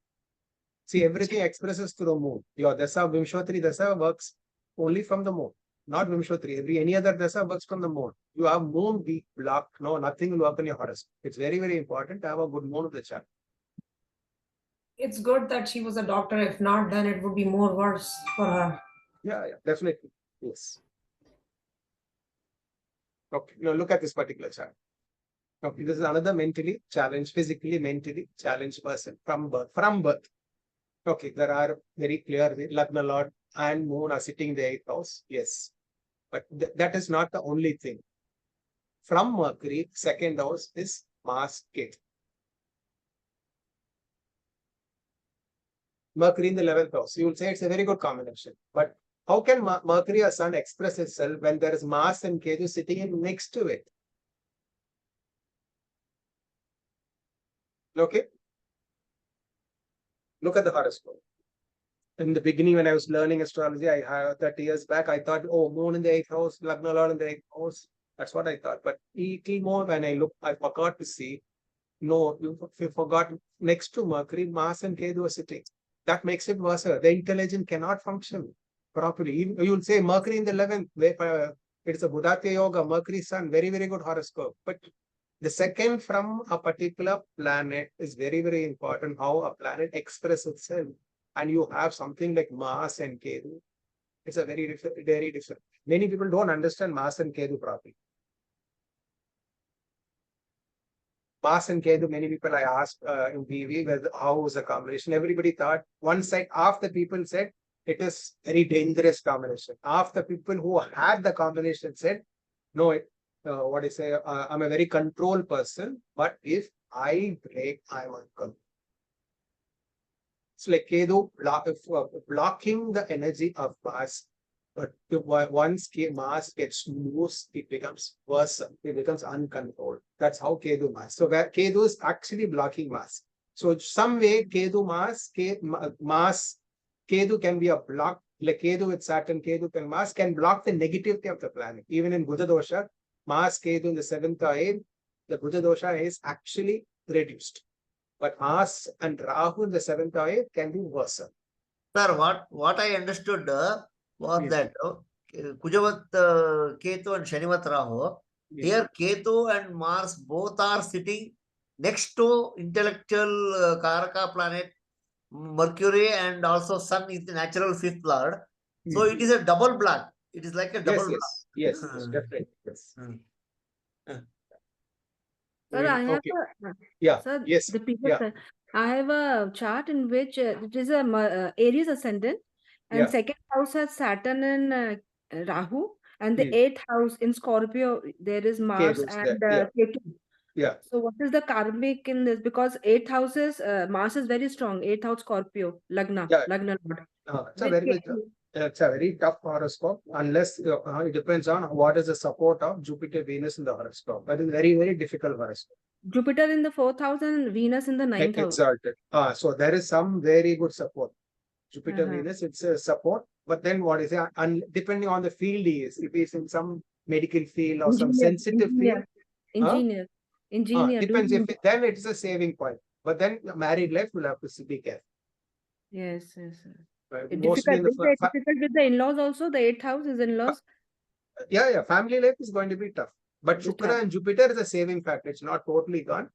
See, everything expresses through the moon. Your Dasa, Vimshotri Dasa works only from the moon, not Vimshotri. Any other Dasa works from the moon. You have moon weak block, no, nothing will work in your horoscope. It's very, very important to have a good moon of the chart. It's good that she was a doctor. If not, then it would be more worse for her. Yeah, definitely. Yes. Okay, now look at this particular chart. Okay, this is another mentally challenged, physically, mentally challenged person from birth. Okay, there are very clear Lagna Lord and Moon are sitting in the 8th house. Yes. But that is not the only thing. From Mercury, 2nd house is Mars Ketu. Mercury in the 11th house. You will say it's a very good combination. But how can Mercury or Sun express itself when there is Mars and Ketu sitting in next to it? Okay. Look at the horoscope. In the beginning, when I was learning astrology, I had 30 years back, I thought, oh, Moon in the 8th house, Lagna Lord in the 8th house. That's what I thought. But little more when I looked, I forgot to see. No, you forgot next to Mercury, Mars and Ketu are sitting. That makes it worse. The intelligence cannot function properly. You will say Mercury in the 11th, it's a Buddhatya Yoga, Mercury Sun, very, very good horoscope. But the second from a particular planet is very, very important, how a planet expresses itself. And you have something like Mars and Ketu. It's a very different. Many people don't understand Mars and Ketu properly. Mars and Ketu, many people I asked in PV, how was the combination? Everybody thought, one side, half the people said, it is very dangerous combination. Half the people who had the combination said, no, I'm a very controlled person, but if I break, I'm uncontrolled. It's like Ketu blocking the energy of Mars. But once Mars gets loose, it becomes worse. It becomes uncontrolled. That's how Ketu Mars. So where Ketu is actually blocking Mars. So some way Ketu Mars, Ketu can be a block. Like Ketu with Saturn, Ketu and Mars can block the negativity of the planet. Even in Buddha Dosha, Mars, Ketu in the 7th or 8th, the Buddha Dosha is actually reduced. But Mars and Rahu in the 7th or 8th can be worse. Sir, what I understood was that Kujavat Ketu and Shanivat Rahu, here Ketu and Mars both are sitting next to intellectual Karaka planet Mercury, and also Sun is the natural 5th lord. So it is a double block. It is like a double block. Yes, definitely. Yes. Sir, I have I have a chart in which it is a Aries ascendant, and 2nd house has Saturn and Rahu, and the 8th house in Scorpio there is Mars and Ketu. So what is the karmic in this? Because 8th house is Mars is very strong. 8th house Scorpio, Lagna Lord. It's a very tough horoscope unless it depends on what is the support of Jupiter, Venus in the horoscope. That is very, very difficult horoscope. Jupiter in the 4th house and Venus in the 9th house. Exalted. So there is some very good support. Jupiter, Venus, it's a support. But then what is it? Depending on the field he is. If he's in some medical field or some sensitive field. Engineer. Depends. Then it's a saving point. But then married life will have to be careful. Yes. Mostly difficult with the in-laws also. The 8th house is in-laws. Family life is going to be tough. But Shukra and Jupiter is a saving factor. It's not totally gone.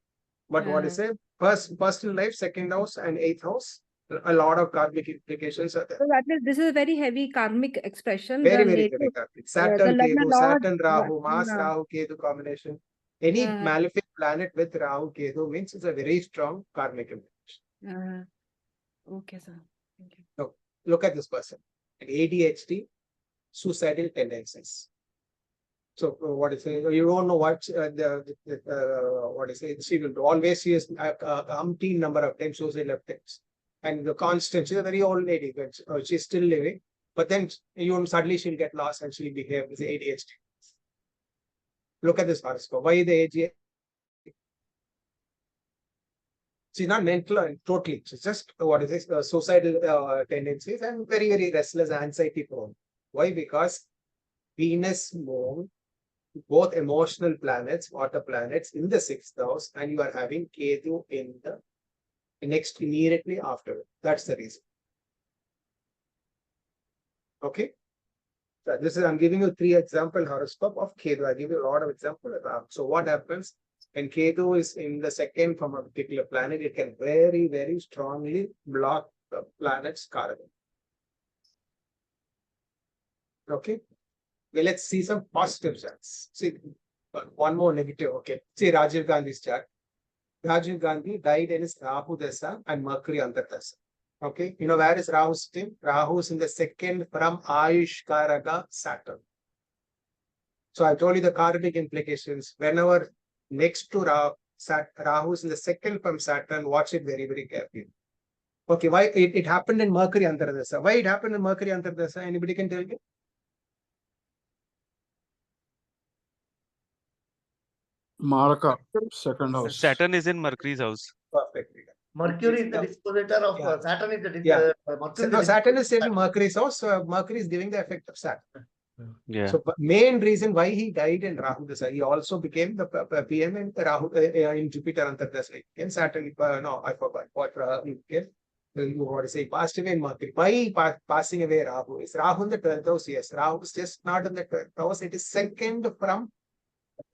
But what is it? Personal life, 2nd house and 8th house, a lot of karmic implications are there. So that is, this is a very heavy karmic expression. Very heavy karmic. Saturn, Ketu, Saturn, Rahu, Mars, Rahu, Ketu combination. Any malefic planet with Rahu, Ketu means it's a very strong karmic implication. Okay, sir. Thank you. So, look at this person. ADHD, suicidal tendencies. So what is it? You don't know what what is it? She will do. Always she is umpteen number of times suicide attempts, and the constant. She's a very old lady, but she's still living. But then suddenly she'll get lost and she'll behave with ADHD. Look at this horoscope. Why the ADHD? She's not mental totally. She's just what is this? Suicidal tendencies and very, very restless, anxiety prone. Why? Because Venus, Moon, both emotional planets, water planets in the 6th house, and you are having Ketu in the next immediately after. That's the reason. Okay. So this is, I'm giving you 3 example horoscope of Ketu. I give you a lot of examples. So what happens when Ketu is in the 2nd from a particular planet? It can very, very strongly block the planet's karma. Okay. Okay, let's see some positive charts. See, one more negative. Okay. See Rajiv Gandhi's chart. Rajiv Gandhi died in his Rahu Dasha and Mercury Antardasha. Okay. You know where is Rahu sitting? Rahu is in the 2nd from Ayush Karaka Saturn. So I told you the karmic implications. Whenever next to Rahu is in the 2nd from Saturn, watch it very, very carefully. Okay. Why it happened in Mercury Antardasha? Why it happened in Mercury Antardasha? Anybody can tell me? Maraka, 2nd house. Saturn is in Mercury's house. Perfectly. Mercury is the dispositor of Saturn is the Mercury No, Saturn is in Mercury's house, so Mercury is giving the effect of Saturn. Yeah. So main reason why he died in Rahu Dasha, he also became the PM in Rahu in Jupiter Antardasha. In Saturn, no, I forgot what he became. What to say? Passed away in Mercury. Why passing away Rahu? Is Rahu in the 12th house? Yes, Rahu is just not in the 12th house. It is 2nd from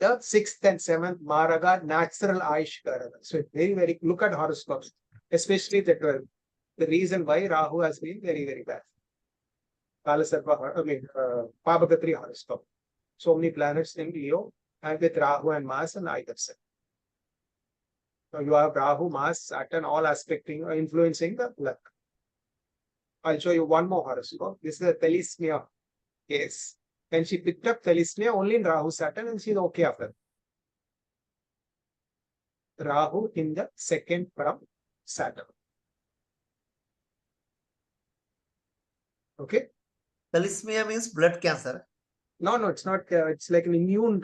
the 6th and 7th Maraga, natural Ayush Karaka. So very, very, look at horoscopes, especially the 12th. The reason why Rahu has been very, very bad. Pabagatri horoscope. So many planets in Leo and with Rahu and Mars and either side. So you have Rahu, Mars, Saturn, all aspecting, influencing the luck. I'll show you one more horoscope. This is a Talismia case. And she picked up Talismia only in Rahu Saturn and she's okay after. Rahu in the 2nd from Saturn. Okay. Talismia means blood cancer. No, it's not. It's like an immune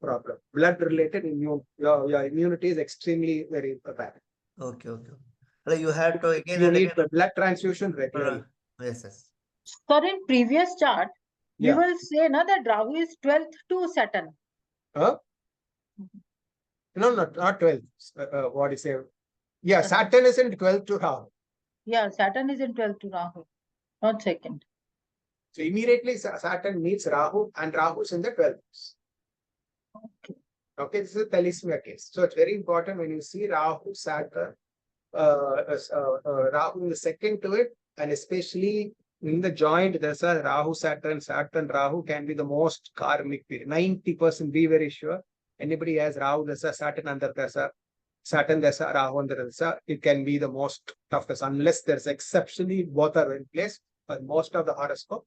problem. Blood related immune. Your immunity is extremely very bad. Okay. Well, you have to again. You need blood transfusion regularly. Yes. So in previous chart, you will say that Rahu is 12th to Saturn. No, not 12th. What is it? Yeah, Saturn is in 12th to Rahu. Yeah, Saturn is in 12th to Rahu, not 2nd. So immediately Saturn meets Rahu and Rahu is in the 12th. Okay, this is a Talismia case. So it's very important when you see Rahu, Saturn, Rahu in the 2nd to it, and especially in the joint Dasha, Rahu, Saturn, Rahu can be the most karmic period. 90%, be very sure. Anybody has Rahu Dasha, Saturn under Dasha, Saturn Dasha, Rahu under Dasha, it can be the most toughest unless there's exceptionally both are in place. But most of the horoscope,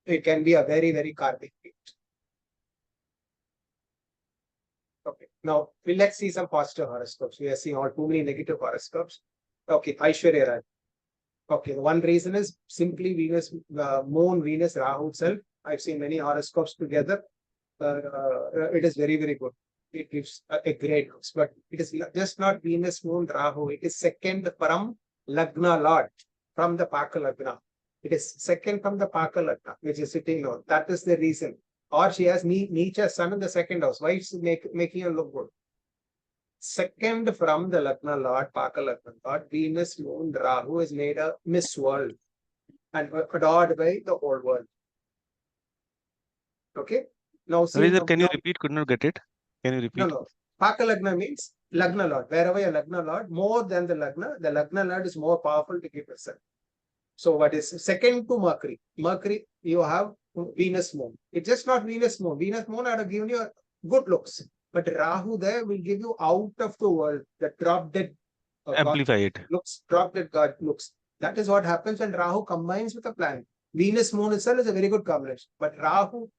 it can be a very, very karmic period. Okay, now let's see some positive horoscopes. We are seeing all too many negative horoscopes. Okay, Aishwarya Rai. Okay, the one reason is simply Venus, Moon, Venus, Rahu itself. I've seen many horoscopes together. It is very, very good. It gives a great looks, but it is just not Venus, Moon, Rahu. It is 2nd from Lagna Lord, from the Paka Lagna. It is 2nd from the Paka Lagna, which is sitting on. That is the reason. Or she has Neecha Sun in the 2nd house. Why is making her look good? 2nd from the Lagna Lord, Paka Lagna Lord, Venus, Moon, Rahu is made a Miss World and adored by the whole world. Okay. Now, see, Can you repeat? Could not get it. Can you repeat? No. Paka Lagna means Lagna Lord. Wherever your Lagna Lord, more than the Lagna Lord is more powerful to give yourself. So what is 2nd to Mercury? Mercury, you have Venus, Moon. It's just not Venus, Moon. Venus, Moon are giving you good looks. But Rahu there will give you out of the world, the drop dead amplify it. Looks, drop dead God looks. That is what happens when Rahu combines with a planet. Venus, Moon itself is a very good combination. But Rahu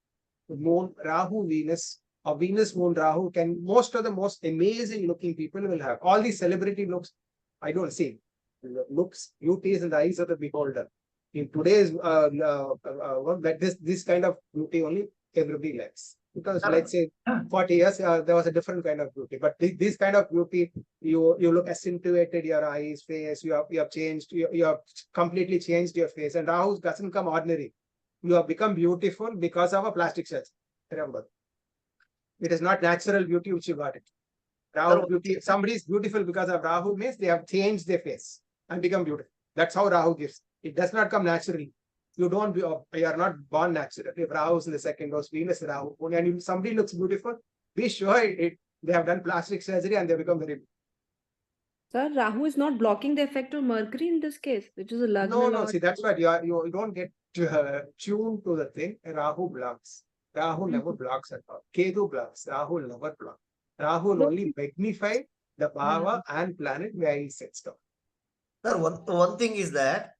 Moon, Rahu, Venus, or Venus, Moon, Rahu can, most of the most amazing looking people will have. All these celebrity looks, I don't see. Looks, beauty is in the eyes of the beholder. In today's world, that this kind of beauty only everybody likes. Because let's say 40 years, there was a different kind of beauty. But this kind of beauty, you look accentuated, your eyes, face, you have changed, you have completely changed your face. And Rahu doesn't come ordinary. You have become beautiful because of a plastic surgery. Remember, it is not natural beauty which you got it. Rahu beauty, somebody is beautiful because of Rahu means they have changed their face and become beautiful. That's how Rahu gives. It does not come naturally. You are not born natural. If Rahu is in the second house, Venus, Rahu, and if somebody looks beautiful, be sure they have done plastic surgery and they become very beautiful. Sir, Rahu is not blocking the effect of Mercury in this case, which is a Lagna No, lord. see, that's what you don't get tuned to the thing. Rahu blocks. Rahu never blocks at all. Ketu blocks. Rahu never blocks. Rahu will only magnify the bhava and planet where he sits down. Sir, one thing is that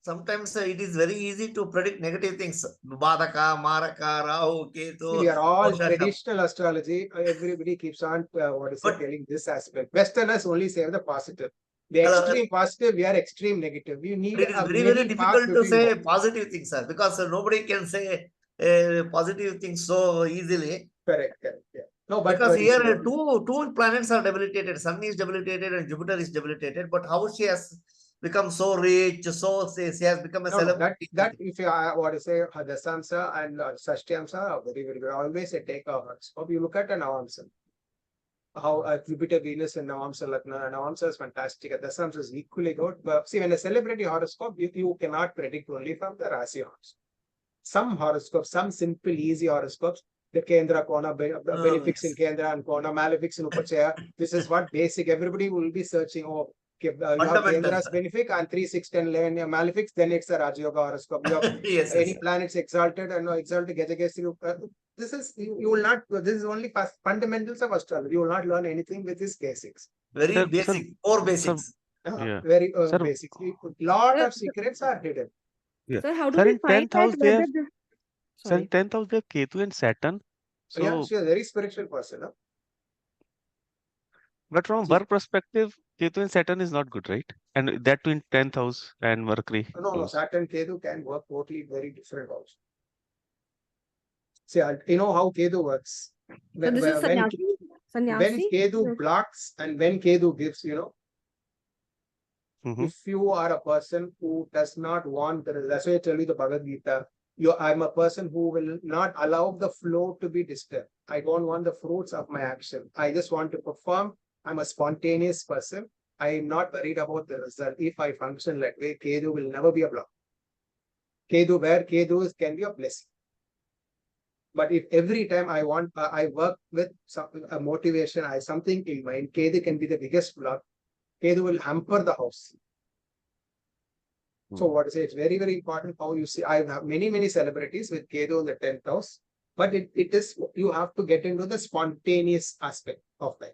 sometimes it is very easy to predict negative things. Badaka, Maraka, Rahu, Ketu. We are all traditional astrology. Everybody keeps on telling this aspect. Westerners only say the positive. The extreme positive, we are extreme negative. We need it is very difficult to say positive things, sir, because nobody can say positive things so easily. Correct. Yeah. No, but because here two planets are debilitated. Sun is debilitated and Jupiter is debilitated. But how she has become so rich, so she has become a celebrity. That if you Dasamsa and Sashtyamsa are very, very good. I always say take a horoscope. You look at an Navamsa. How Jupiter, Venus, and Navamsa Lagna. Navamsa is fantastic. Dasamsa is equally good. But see, when a celebrity horoscope, you cannot predict only from the Rasi horoscope. Some horoscopes, some simple, easy horoscopes, the Kendra Kona, benefics in Kendra and Kona, malefics in Upachaya. This is what basic, everybody will be searching. Oh, you have Kendra's benefic and 3, 6, 10, 11 malefics, then it's a Raja Yoga horoscope. You have any planets exalted and exalted Gajagesi. This is, you will not, this is only fundamentals of astrology. You will not learn anything with these basics. Very basic, core basics. Very basic. Lot of secrets are hidden. Yeah. Sir, how do we find out whether this... Sir, 10th house, they have Ketu and Saturn. So, yeah, she is a very spiritual person. Huh? But from work perspective, Ketu and Saturn is not good, right? And that too in 10th house and Mercury. No, Saturn Ketu can work totally very different also. See, you know how Ketu works. So this is sannyasi? When Ketu blocks and when Ketu gives, if you are a person who does not want, that's why I tell you the Bhagavad Gita, I'm a person who will not allow the flow to be disturbed. I don't want the fruits of my action. I just want to perform. I'm a spontaneous person. I am not worried about the result. If I function that way, Ketu will never be a block. Ketu, where Ketu is, can be a blessing. But if every time I work with a motivation, I have something in mind, Ketu can be the biggest block. Ketu will hamper the house. So what I say, it's very, very important how you see. I have many celebrities with Ketu in the 10th house, but it is, you have to get into the spontaneous aspect of life.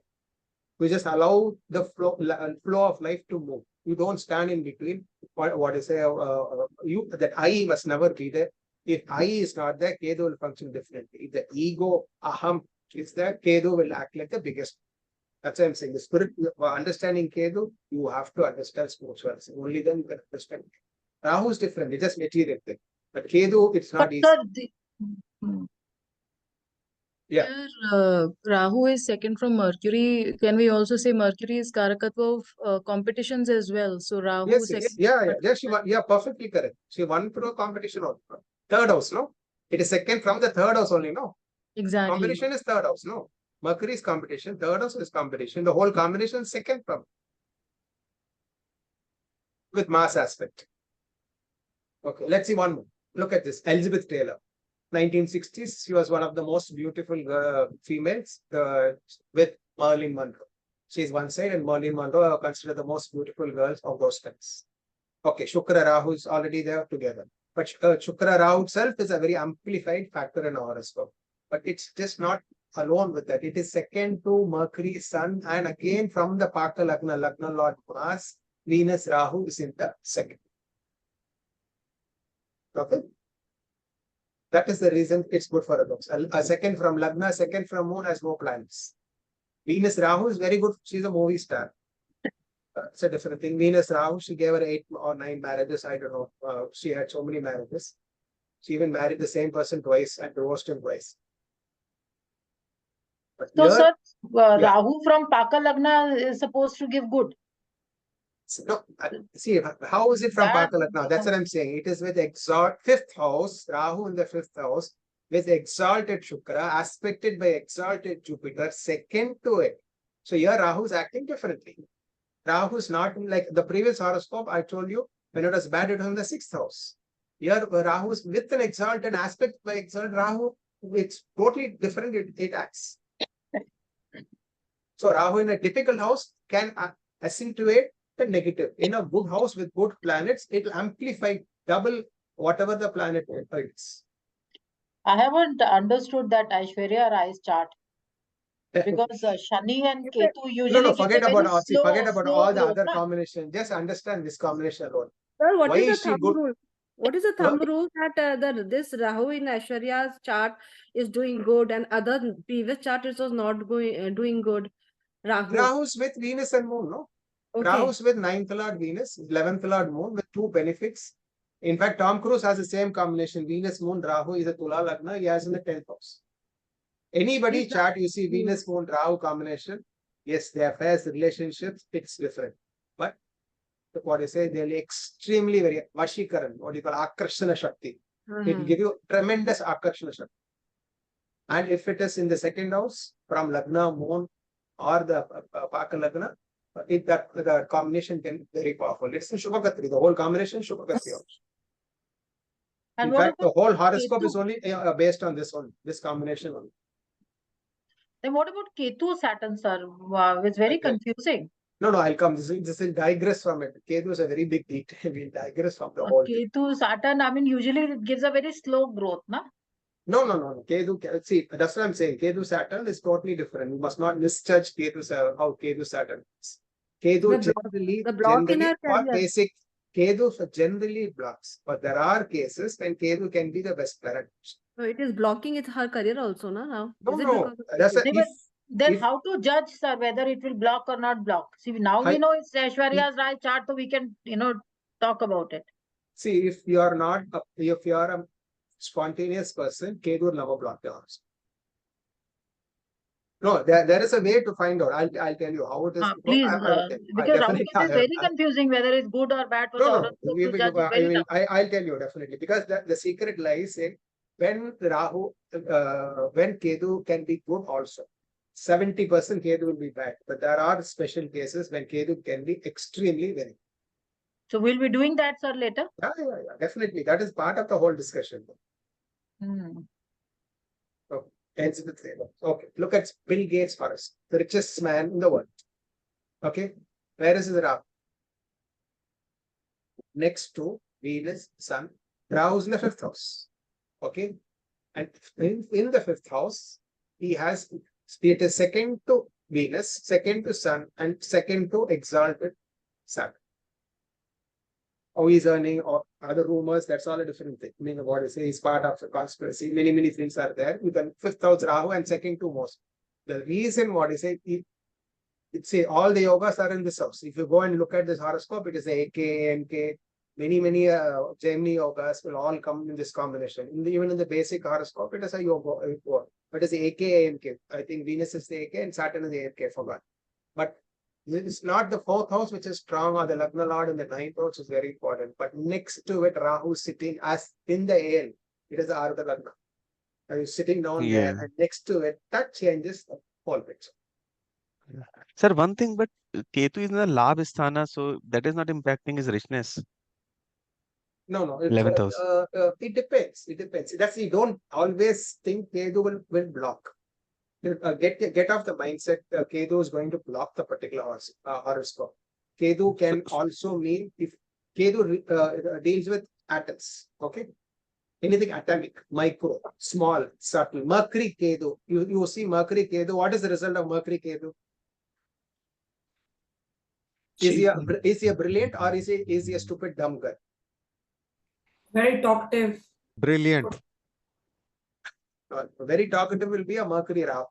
You just allow the flow of life to move. You don't stand in between. What I say, that I must never be there. If I is not there, Ketu will function differently. If the ego, aham, is there, Ketu will act like the biggest. That's what I'm saying. The spirit, understanding Ketu, you have to understand spirituality. Only then you can understand. Rahu is different. It's just material thing. But Ketu, it's not easy. Yeah. Rahu is second from Mercury. Can we also say Mercury is Karakatva of competitions as well? So Rahu yes, second. yeah, perfectly correct. She won pro competition also. Third house, no? It is second from the third house only, no? Exactly. Competition is third house, no? Mercury is competition, third house is competition. The whole combination is second from. With mass aspect. Okay, let's see one more. Look at this. Elizabeth Taylor. 1960s, she was one of the most beautiful females with Marilyn Monroe. She's one side and Marilyn Monroe are considered the most beautiful girls of those times. Okay, Shukra Rahu is already there together. But Shukra Rahu itself is a very amplified factor in our horoscope. But it's just not alone with that. It is second to Mercury, Sun, and again from the Paka Lagna Lord Mars, Venus, Rahu is in the second. Okay. That is the reason it's good for adults. A second from Lagna, second from Moon has no planets. Venus Rahu is very good. She's a movie star. It's a different thing. Venus Rahu, she gave her 8 or 9 marriages. I don't know. She had so many marriages. She even married the same person twice and divorced him twice. But So, here, sir, yeah. Rahu from Paka Lagna is supposed to give good. No, see, how is it from Paka Lagna? That's what I'm saying. It is with fifth house, Rahu in the fifth house, with exalted Shukra, aspected by exalted Jupiter, second to it. So here Rahu is acting differently. Rahu is not like the previous horoscope. I told you when it was bad, it was in the sixth house. Here Rahu is with an exalted aspect by exalted Rahu. It's totally different. It acts. So Rahu in a difficult house can accentuate the negative. In a good house with good planets, it will amplify double whatever the planet is. I haven't understood that Aishwarya Rai's chart. Because Shani and Ketu usually No, forget about all the other growth, combinations. Just understand this combination alone. Sir, what Why is is the she thumb good? rule? What is the thumb rule that this Rahu in Aishwarya's chart is doing good and other previous chart it was not doing good? Rahu's with Venus and Moon, no? Okay. Rahu's with 9th Lord Venus, 11th Lord Moon with 2 benefits. In fact, Tom Cruise has the same combination. Venus, Moon, Rahu is a Tula Lagna. He has in the 10th house. Anybody chart, you see Venus, Moon, Rahu combination. Yes, their affairs, relationships, it's different. But what I say, they'll extremely very Vashikaran, what you call Akarshana Shakti. It will give you tremendous Akarshana Shakti. And if it is in the second house, from Lagna, Moon, or the Paka Lagna, the combination can be very powerful. It's the Shubhagatri, the whole combination Shubhagatri. In fact, the whole horoscope is only based on this combination only. Then what about Ketu Saturn, sir? Wow, it's very confusing. No, I'll come. This will digress from it. Ketu is a very big detail. We'll digress from the whole. Ketu Saturn, I mean, usually it gives a very slow growth, na? No. Ketu, see, that's what I'm saying. Ketu Saturn is totally different. You must not misjudge how Ketu Saturn is. Ketu generally for basic. Ketu generally blocks, but there are cases when Ketu can be the best planet. So it is blocking her career also, now? No. Then how to judge, sir, whether it will block or not block? See, now we know it's Aishwarya's Rai chart, so we can, talk about it. See, if you are a spontaneous person, Ketu will never block the horse. No, there is a way to find out. I'll tell you how it is. Please, because Rahu is very confusing whether it's good or bad for the horoscope. I'll tell you definitely, because the secret lies in when Rahu, when Ketu can be good also. 70% Ketu will be bad, but there are special cases when Ketu can be extremely very good. So we'll be doing that, sir, later? Yeah, definitely. That is part of the whole discussion. Okay, look at Bill Gates first, the richest man in the world. Okay, where is the Rahu? Next to Venus, Sun. Rahu is in the 5th house. Okay, and in the 5th house, it is second to Venus, second to Sun, and second to exalted Sun. How he's earning or other rumors, that's all a different thing. I mean, what I say is part of the conspiracy. Many things are there. With the 5th house Rahu and second to most. The reason what I say, it's all the yogas are in this house. If you go and look at this horoscope, it is AK, MK, many Gemini yogas will all come in this combination. Even in the basic horoscope, it is a yoga. But it's AK, AMK. I think Venus is the AK and Saturn is the AMK, forgot. But it's not the 4th house which is strong, or the Lagna Lord in the 9th house is very important. But next to it, Rahu sitting as in the AL, it is the Ardha Lagna. And he's sitting down there, and next to it, that changes the whole picture. Sir, one thing, but Ketu is in the Labhisthana, so that is not impacting his richness. No. 11th house. It depends. That's, you don't always think Ketu will block. Get off the mindset Ketu is going to block the particular horoscope. Ketu can also mean, if Ketu deals with atoms, okay? Anything atomic, micro, small, subtle. Mercury Ketu. You see Mercury Ketu. What is the result of Mercury Ketu? Is he a brilliant or is he a stupid dumb guy? Very talkative. Brilliant. Very talkative will be a Mercury Rahu.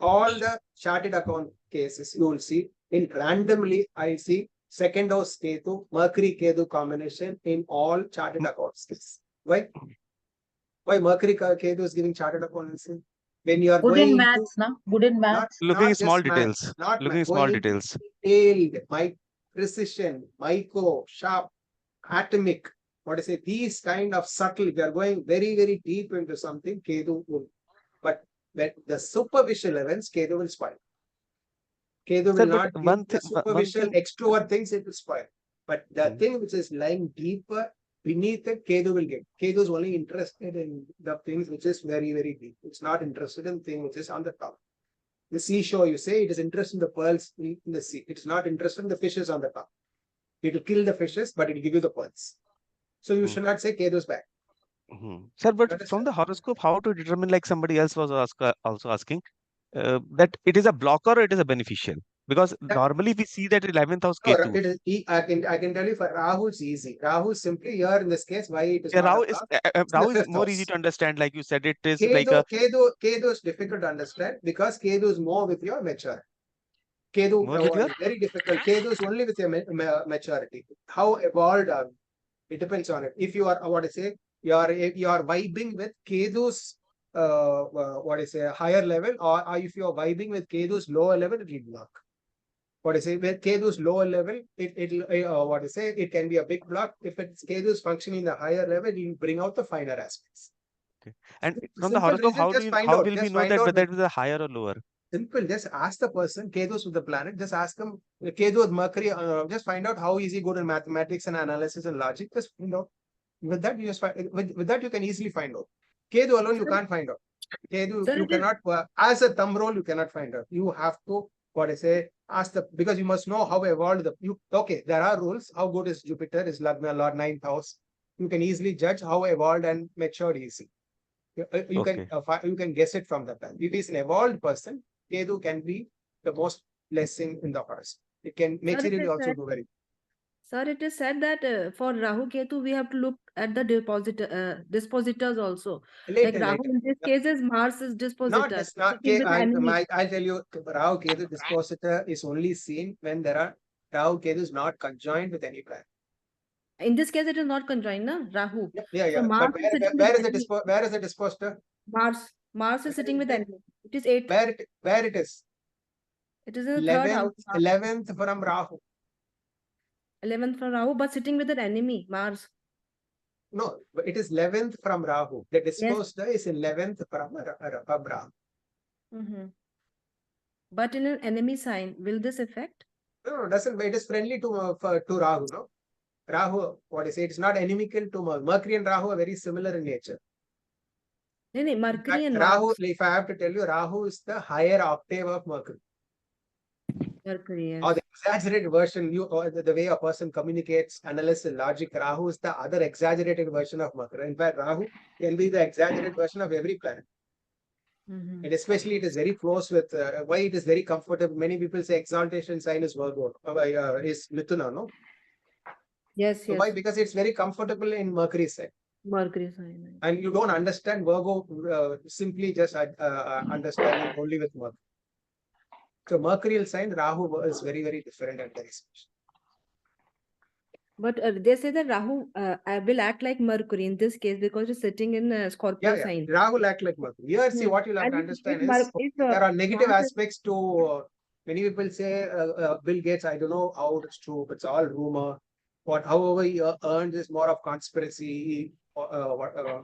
All the charted account cases you will see in randomly. I see second house Ketu, Mercury Ketu combination in all charted accounts. Why? Why Mercury Ketu is giving charted accounts? When you are Good going in into maths, na? Good in maths. Looking not small just math, details. not Looking math, small going into details. detailed, precision, micro, sharp, atomic. What I say, these kind of subtle, they are going very, very deep into something, Ketu will. But when the superficial events, Ketu will spoil. Ketu will Sir, but not give one the thing, one superficial thing. extrovert things, it will spoil. But the thing which is lying deeper beneath it, Ketu will get. Ketu is only interested in the things which is very, very deep. It's not interested in things which is on the top. The seashore, you say, it is interested in the pearls in the sea. It's not interested in the fishes on the top. It will kill the fishes, but it will give you the pearls. So you should not say Ketu is bad. Sir, but from the horoscope, how to determine, like somebody else was also asking, that it is a blocker or it is a beneficial? Because normally we see that 11th house Ketu. It is, I can tell you for Rahu it's easy. Rahu is simply here in this case, why it is Yeah, not Rahu a is block. Rahu is more easy to understand. Like you said, it is like Ketu, a Ketu is difficult to understand because Ketu is more with your maturity. Ketu more with your. is very difficult. Ketu is only with your maturity. How evolved are you? It depends on it. If you are, what I say, you are vibing with Ketu's what I say, higher level, or if you are vibing with Ketu's lower level, it will block. What I say, with Ketu's lower level, what I say, it can be a big block. If it's Ketu's functioning in the higher level, it will bring out the finer aspects. Okay. And from the Simple horoscope, reason, how will we know that whether it is a higher or lower? Simple, just ask the person, Ketu's with the planet, just ask him, Ketu with Mercury, just find out how is he good in mathematics and analysis and logic. Just find out. With that, you just find, with that, you can easily find out. Ketu alone, you can't find out. Ketu, you cannot, as a thumb rule, you cannot find out. You have to, what I say, ask the, because you must know how evolved okay, there are rules. How good is Jupiter, is Lagna, Lord, 9th house. You can easily judge how evolved and matured he is. You can guess it from the plan. If he's an evolved person, Ketu can be the most blessing in the horse. It can materially also do very good. Sir, it is said that for Rahu Ketu, we have to look at the dispositors also. Like Rahu in this case is Mars is dispositor. I'll tell you, Rahu Ketu dispositor is only seen when there are Rahu Ketu is not conjoined with any planet. In this case, it is not conjoined, na? Rahu. Yeah. So Mars but where is the dispositor? Mars is sitting with enemy. It is 8. Where it is? It is in the 3rd house. 11th from Rahu. 11th from Rahu, but sitting with an enemy, Mars. No, it is 11th from Rahu. The dispositor is 11th from Rahu. But in an enemy sign, will this affect? No, doesn't. It is friendly to Rahu, no? Rahu, what I say, it's not inimical to Mercury and Rahu are very similar in nature. No, Mercury and Rahu, Mars. if I have to tell you, Rahu is the higher octave of Mercury. Mercury, yes. Or the exaggerated version, or the way a person communicates, analysis, logic, Rahu is the other exaggerated version of Mercury. In fact, Rahu can be the exaggerated version of every planet. And especially it is very close with, why it is very comfortable. Many people say exaltation sign is Virgo, is Mithuna, no? Yes, so why? Because it's very comfortable in Mercury side. Mercury sign. And you don't understand Virgo simply just understanding only with Mercury. So Mercurial sign, Rahu is very, very different and very special. But they say that Rahu will act like Mercury in this case because it's sitting in Scorpio sign. Rahu will act like Mercury. Here, see, what you'll have to understand is there are negative aspects to many people say Bill Gates, I don't know how it's true, but it's all rumor. However he earns is more of conspiracy.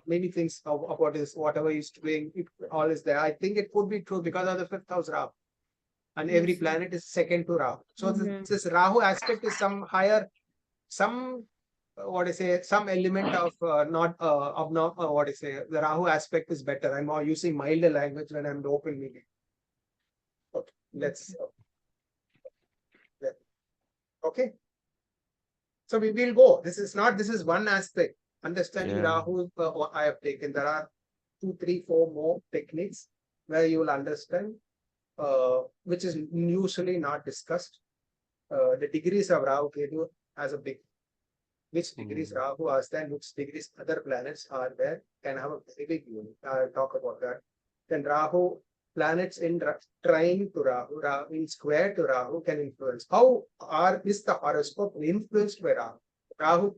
Many things of whatever he's doing, all is there. I think it could be true because of the 5th house Rahu. And every planet is second to Rahu. So this Rahu aspect is some higher, some some element of the Rahu aspect is better. I'm more using milder language when I'm open meeting. Okay, let's okay. So we will go. This is one aspect. Understanding Rahu, I have taken. There are 2, 3, 4 more techniques where you will understand, which is usually not discussed. The degrees of Rahu Ketu has a big. which degrees Rahu is there, which degrees other planets are there, can have a very big unit. I'll talk about that. Then Rahu, planets in trine to Rahu, in square to Rahu can influence. How is the horoscope influenced by Rahu? Rahu,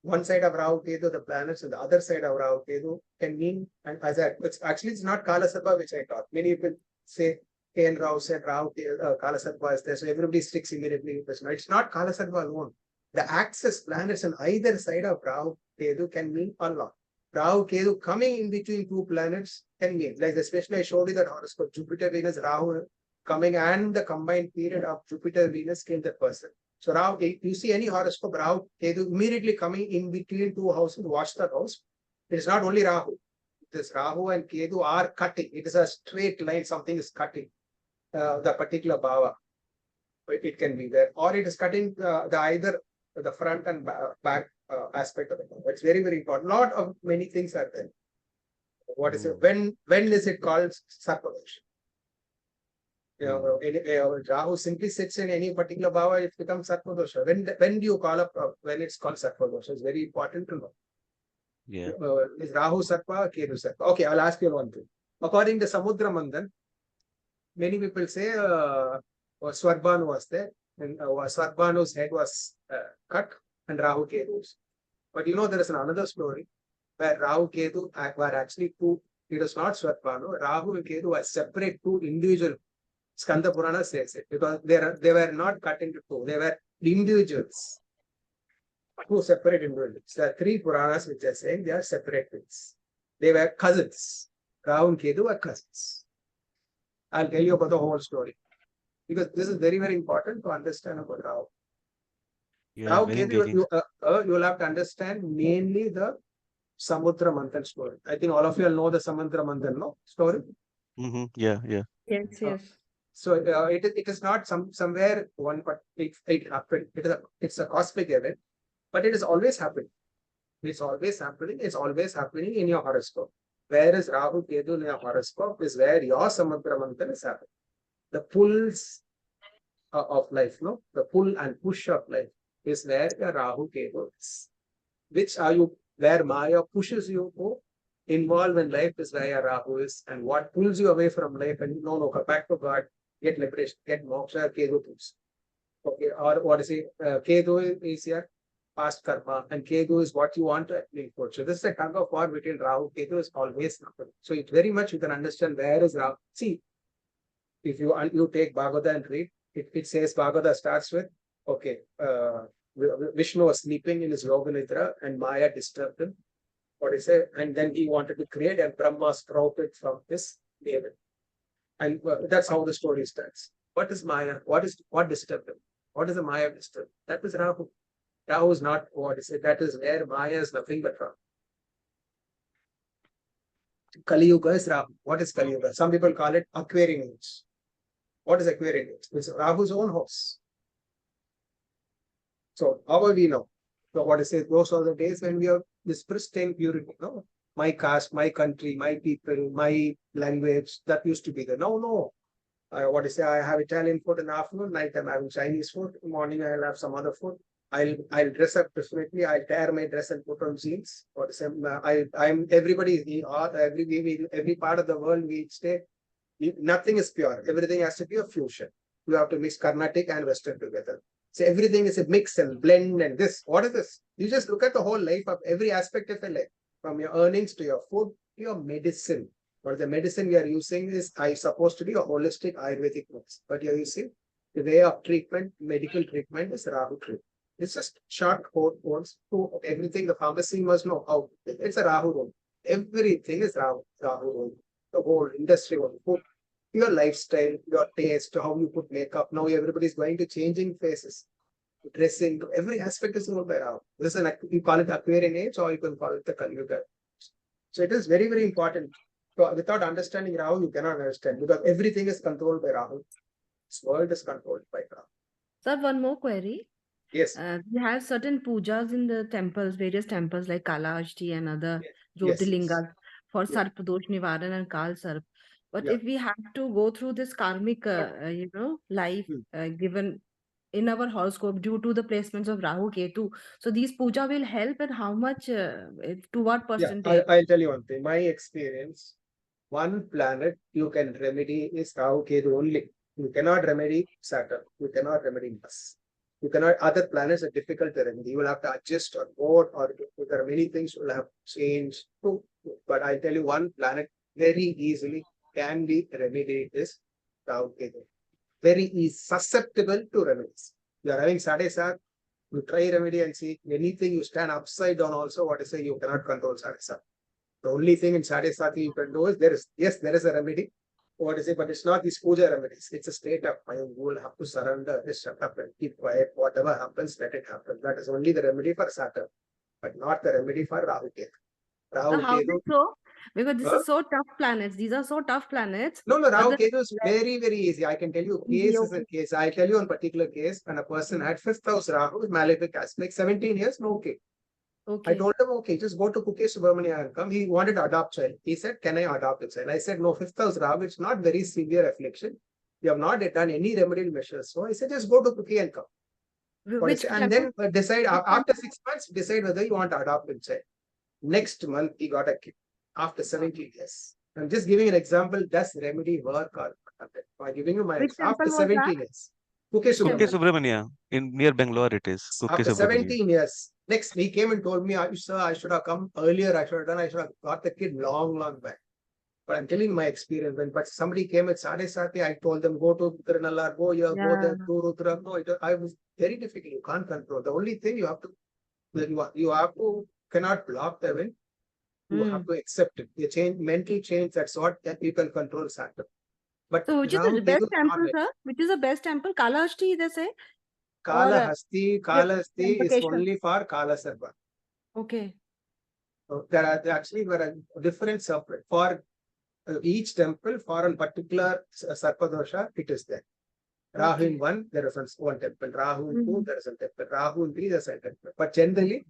one side of Rahu Ketu, the planets, and the other side of Rahu Ketu can mean, and as it's not Kala Sarpa which I taught. Many people say K.N. Rao said Rahu Kala Sarpa is there, so everybody sticks immediately with this. No, it's not Kala Sarpa alone. The axis planets on either side of Rahu Ketu can mean a lot. Rahu Ketu coming in between two planets can mean, like especially I showed you that horoscope, Jupiter, Venus, Rahu coming and the combined period of Jupiter, Venus killed that person. So Rahu, if you see any horoscope, Rahu Ketu immediately coming in between two houses, watch that house. It is not only Rahu. This Rahu and Ketu are cutting. It is a straight line, something is cutting the particular bhava. It can be there. Or it is cutting either the front and back aspect of it. It's very, very important. Lot of many things are there. What is it? When is it called Sarpadosha? Rahu simply sits in any particular bhava, it becomes Sarpadosha. When do you call up when it's called Sarpadosha? It's very important to know. Yeah. Is Rahu Sarpa, Ketu Sarpa? Okay, I'll ask you one thing. According to Samudra Mandan, many people say Swarbhanu was there, and Swarbhanu's head was cut, and Rahu Ketu's. But you know, there is another story where Rahu Ketu were actually two. It was not Swarbhanu. Rahu and Ketu were separate, two individual. Skanda Purana says it because they were not cut into two. They were individuals, two separate individuals. There are three Puranas which are saying they are separate things. They were cousins. Rahu and Ketu were cousins. I'll tell you about the whole story because this is very, very important to understand about Rahu. Rahu Ketu, you will have to understand mainly the Samudra Manthan story. I think all of you will know the Samudra Manthan story. Yeah. Yes, yes. So it is not somewhere one, but it happened. It's a cosmic event, but it is always happening. It's always happening. It's always happening in your horoscope. Whereas Rahu Ketu in your horoscope is where your Samudra Manthan is happening. The pulls of life, the pull and push of life is where your Rahu Ketu is. Which are you, where Maya pushes you to involve in life is where your Rahu is, and what pulls you away from life and no, come back to God, get liberation, get moksha, Ketu pulls. Okay, or what is it? Ketu is your past karma, and Ketu is what you want to achieve for. So this is a tug of war between Rahu. Ketu is always happening. So it very much you can understand where is Rahu. See, if you take Bhagavata and read, it says Bhagavata starts with, okay, Vishnu was sleeping in his Yoga Nidra and Maya disturbed him. What is it? And then he wanted to create, and Brahma sprouted from his David. And that's how the story starts. What is Maya? What disturbed him? What is the Maya disturbed? That is Rahu. Rahu is not what is it? That is where Maya is nothing but Rahu. Kali Yuga is Rahu. What is Kali Yuga? Some people call it Aquarian age. What is Aquarian age? It's Rahu's own house. So how will we know? So what is it? Those are the days when we have this pristine purity. No? My caste, my country, my people, my language, that used to be there. No. What is it? I have Italian food in the afternoon, night I'm having Chinese food, in the morning I'll have some other food. I'll dress up differently. I'll tear my dress and put on jeans. What is it? I'm everybody, every part of the world we stay. Nothing is pure. Everything has to be a fusion. You have to mix Carnatic and Western together. So everything is a mix and blend and this. What is this? You just look at the whole life of every aspect of your life, from your earnings to your food to your medicine. But the medicine we are using is supposed to be a holistic Ayurvedic medicine. But you're using the way of treatment, medical treatment is Rahu treatment. It's just short codes to everything. The pharmacy must know how it's a Rahu role. Everything is Rahu role. The whole industry, food, your lifestyle, your taste, how you put makeup. Now everybody is going to changing faces, dressing. Every aspect is ruled by Rahu. This is you call it Aquarian age, or you can call it the Kali Yuga. So it is very, very important. So without understanding Rahu, you cannot understand, because everything is controlled by Rahu. This world is controlled by Rahu. Sir, one more query. Yes. We have certain pujas in the temples, various temples like Kalashti and other Jyotirlingas for Sarpadosh Nivaran and Kal Sarp. But if we have to go through this karmic, life given in our horoscope due to the placements of Rahu Ketu. So these puja will help, and how much, to what percentage? I'll tell you one thing. My experience, one planet you can remedy is Rahu Ketu only. You cannot remedy Saturn. You cannot remedy Mars. You cannot, other planets are difficult to remedy. You will have to adjust or vote, or there are many things you will have to change. But I tell you, one planet very easily can be remedied is Rahu Ketu. Very easy, susceptible to remedies. You are having Sadesat, you try remedy and see anything you stand upside down also, what I say, you cannot control Sadesat. The only thing in Sadesati you can do is there is a remedy. What is it? But it's not these puja remedies. It's a state of mind. You will have to surrender, just shut up and keep quiet. Whatever happens, let it happen. That is only the remedy for Saturn, but not the remedy for Rahu Ketu. So how is it so? Because this is so tough planets. These are so tough planets. No, Rahu Ketu is very, very easy. I can tell you cases and case. I tell you one particular case when a person had 5th house Rahu with malefic aspect, 17 years, no okay. I told him, okay, just go to Kuke Subramania and come. He wanted to adopt child. He said, can I adopt a child? I said, no, 5th house Rahu, it's not very severe affliction. You have not done any remedial measures. So I said, just go to Kuke and come. And then decide, after 6 months, decide whether you want to adopt a child. Next month, he got a kid after 17 years. I'm just giving an example. Does remedy work or not? I'm giving you my after 17 years. Kuke Subramania. Near Bangalore it is. After 17 years. Next, he came and told me, sir, I should have come earlier. I should have got the kid long back. But I'm telling my experience. But somebody came at Sadesati, I told them, go to Tirunallar, go here, go there, do Rudra. No, I was very difficult. You can't control. The only thing you have to, cannot block the wind. You have to accept it. You change, mental change, that's what you can control Saturn. But so which is the best temple, sir? Which is the best temple? Kalahasti, they say? Kalahasti is only for Kala Sarpa. Okay. So there are different separate for each temple for a particular Sarpa dosha. It is there. Rahu in 1, there is one temple. Rahu in 2, there is a temple. Rahu in 3, there is a temple. But generally,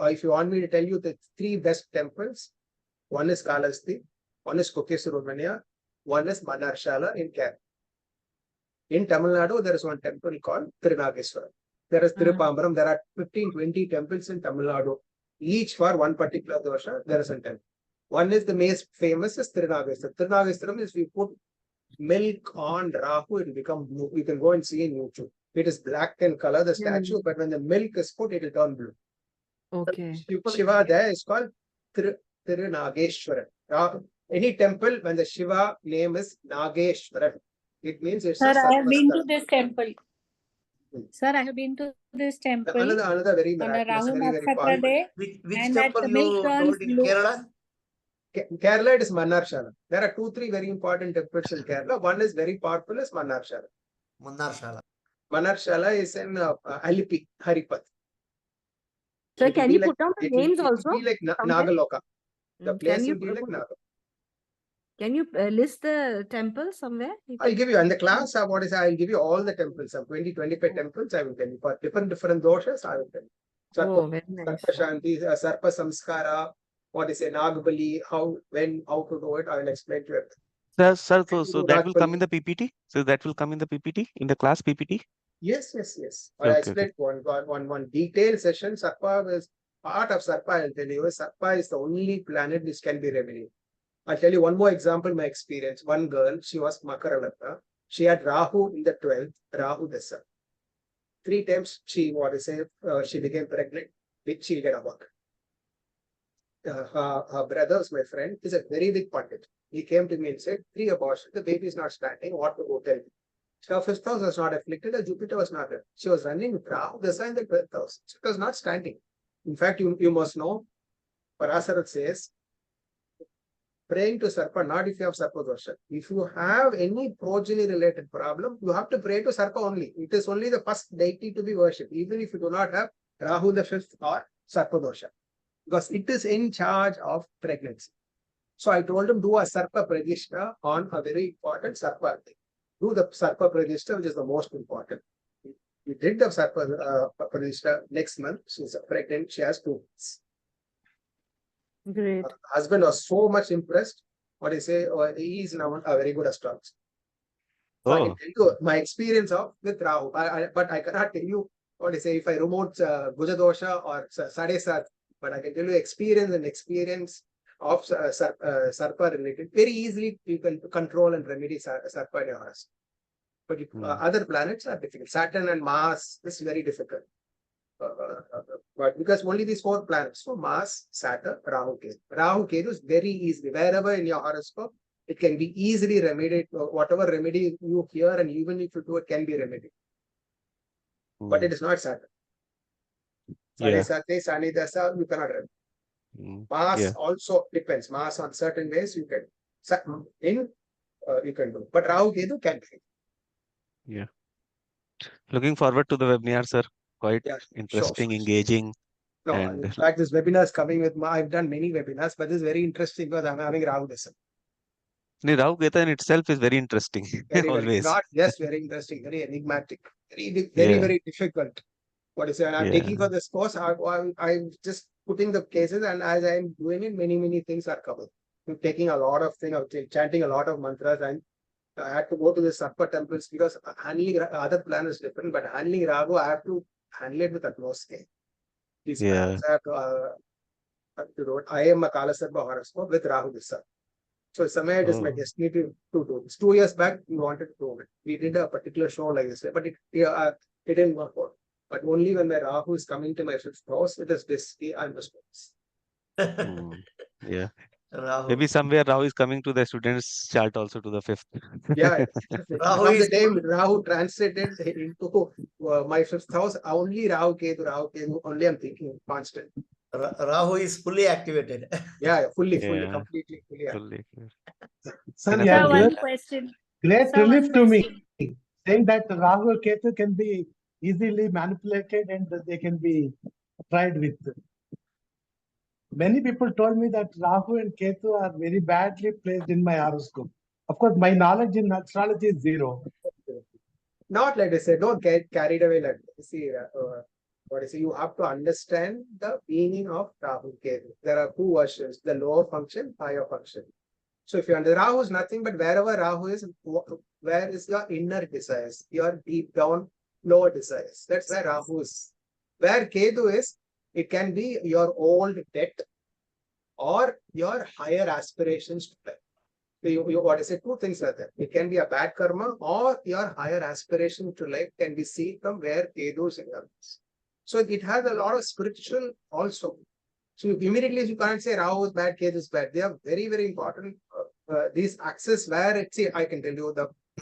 if you want me to tell you the 3 best temples, one is Kalahasti, one is Kuke Subramania, one is Mannarshala in Kerala. In Tamil Nadu, there is one temple called Tirunageshwaram. There is Tirupambaram. There are 15-20 temples in Tamil Nadu. Each for one particular dosha, there is a temple. One is the most famous is Tirunageshwaram. Tirunageshwaram is we put milk on Rahu, it will become blue. You can go and see in YouTube. It is black in color, the statue, but when the milk is put, it will turn blue. Okay. Shiva there is called Tirunageshwaram. Any temple when the Shiva name is Nageshwaram, it means it's Sir, a I have been to this temple. Sir, I have been to this temple. Another very on a miraculous, Rahu very Nakshatra day. Which temple you told in Kerala? Kerala, it is Mannarshala. There are 2-3 very important temples in Kerala. One is very powerful, is Mannarshala. Mannarshala is in Alipi, Haripat. So can you put down the names also? It will be like Nagaloka. The place will be like Naga. Can you list the temples somewhere? I'll give you, in the class, I'll give you all the temples, some 20-25 temples, I will tell you. For different doshas, I will tell you. Very nice. Sarpa Shanti, Sarpa Samskara, Nagbali, how to do it, I will explain to you. Sir, so that will come in the PPT? So that will come in the PPT, in the class PPT? Yes. I'll explain one detailed session. Sarpa is part of Sarpa, I'll tell you. Sarpa is the only planet which can be remedied. I'll tell you one more example, my experience. One girl, she was Makhija. She had Rahu in the 12th, Rahu Dasha. 3 times she became pregnant, which she'll get a work. Her brother, my friend, is a very big pandit. He came to me and said, 3 abortions, the baby is not standing, what to go tell me? Her 5th house was not afflicted, the Jupiter was not there. She was running with Rahu Dasha in the 12th house. It was not standing. In fact, you must know, Parasarat says, praying to Sarpa, not if you have Sarpa dosha. If you have any progeny related problem, you have to pray to Sarpa only. It is only the first deity to be worshipped, even if you do not have Rahu the 5th or Sarpa dosha, because it is in charge of pregnancy. So I told him, do a Sarpa Pradishta on a very important Sarpa thing. Do the Sarpa Pradishta, which is the most important. We did the Sarpa Pradishta next month. She's pregnant. She has 2 months. Great. Her husband was so much impressed. He is now a very good astrologer. So I can Oh, tell you my experience of with Rahu, but I cannot tell you what I say if I remote Bhuja dosha or Sade Sat, but I can tell you experience of Sarpa related. Very easily you can control and remedy Sarpa in your horoscope. But other planets are difficult. Saturn and Mars is very difficult. But because only these 4 planets, so Mars, Saturn, Rahu, Ketu. Rahu, Ketu is very easy. Wherever in your horoscope, it can be easily remedied. Whatever remedy you hear, and even if you do it, can be remedied. But it is not Saturn. yeah. Sani Dasa, you cannot remedy. Mars Yeah. also depends. Mars on certain ways you can you can do. But Rahu, Ketu can be. Yeah. Looking forward to the webinar, sir. Quite interesting, engaging. No, And in fact, this webinar is coming with I've done many webinars, but this is very interesting because I'm having Rahu Dasa. Rahu Ketu in itself is very interesting. Very, Always. not just very interesting, very enigmatic, very, Yeah. very difficult. What is it? I'm Yeah. taking for this course. I'm just putting the cases, and as I'm doing it, many things are covered. I'm taking a lot of things, chanting a lot of mantras, and I had to go to the Sarpa temples because handling other planets is different, but handling Rahu, I have to handle it with utmost care. These planets I have to do. I am a Kalasarpa horoscope with Rahu Dasa. So somehow it is my destiny to do this. 2 years back, we wanted to do it. We did a particular show like this, but it didn't work out. But only when my Rahu is coming to my 5th house, it is destiny I'm responsible. Yeah. Rahu. Maybe somewhere Rahu is coming to the students' chart also to the 5th. Yeah. Rahu From is the time Rahu translated into my 5th house, only Rahu Ketu, only I'm thinking constant. Rahu is fully activated. Yeah, fully, Yeah. completely, fully. Fully. Sir, In a yeah, sense, one yeah. question. Great Sir, one relief to me, question. saying that Rahu and Ketu can be easily manipulated and they can be tried with. Many people told me that Rahu and Ketu are very badly placed in my horoscope. Of course, my knowledge in astrology is zero. Not like I said, don't get carried away like this. See, what is it? You have to understand the meaning of Rahu Ketu. There are 2 versions, the lower function, higher function. So if you understand, Rahu is nothing but wherever Rahu is, where is your inner desires, your deep down lower desires. That's where Rahu is. Where Ketu is, it can be your old debt or your higher aspirations to life. So what I say, 2 things are there. It can be a bad karma or your higher aspiration to life can be seen from where Ketu is in your life. So it has a lot of spiritual also. So immediately you can't say Rahu is bad, Ketu is bad. They are very, very important. These axes where I can tell you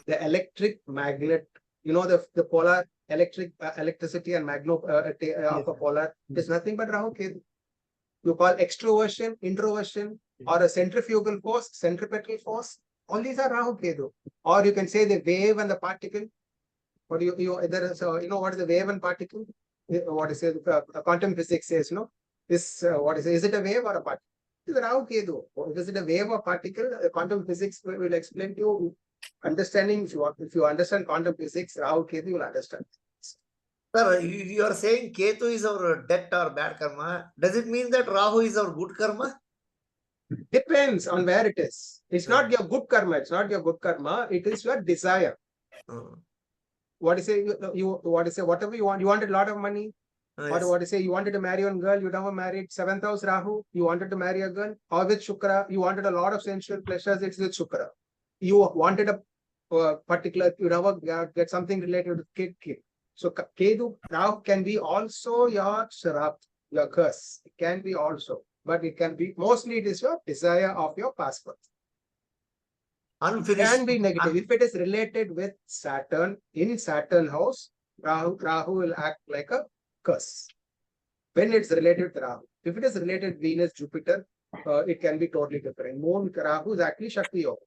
the electric magnet, the polar electricity and magno of a polar is nothing but Rahu Ketu. You call extroversion, introversion, or a centrifugal force, centripetal force. All these are Rahu Ketu. Or you can say the wave and the particle. What do there is what is the wave and particle? What is it? Quantum physics says, this is it a wave or a particle? It is Rahu Ketu. Is it a wave or particle? Quantum physics will explain to you. Understanding, if you understand quantum physics, Rahu Ketu, you will understand. Sir, you are saying Ketu is our debt or bad karma. Does it mean that Rahu is our good karma? Depends on where it is. It's not your good karma. It's not your good karma. It is your desire. What is it? Whatever you want. You wanted a lot of money. Yes. What is it? You wanted to marry one girl. You never married. 7th house Rahu. You wanted to marry a girl. Or with Shukra. You wanted a lot of sensual pleasures. It's with Shukra. You wanted a particular. You never get something related to kid. So Ketu now can be also your sharap, your curse. It can be also, but it can be mostly it is your desire of your past birth. Unfinished. It can be negative. If it is related with Saturn, in Saturn house, Rahu will act like a curse. When it's related to Rahu. If it is related to Venus, Jupiter, it can be totally different. Moon, Rahu is actually Shakti Yoga.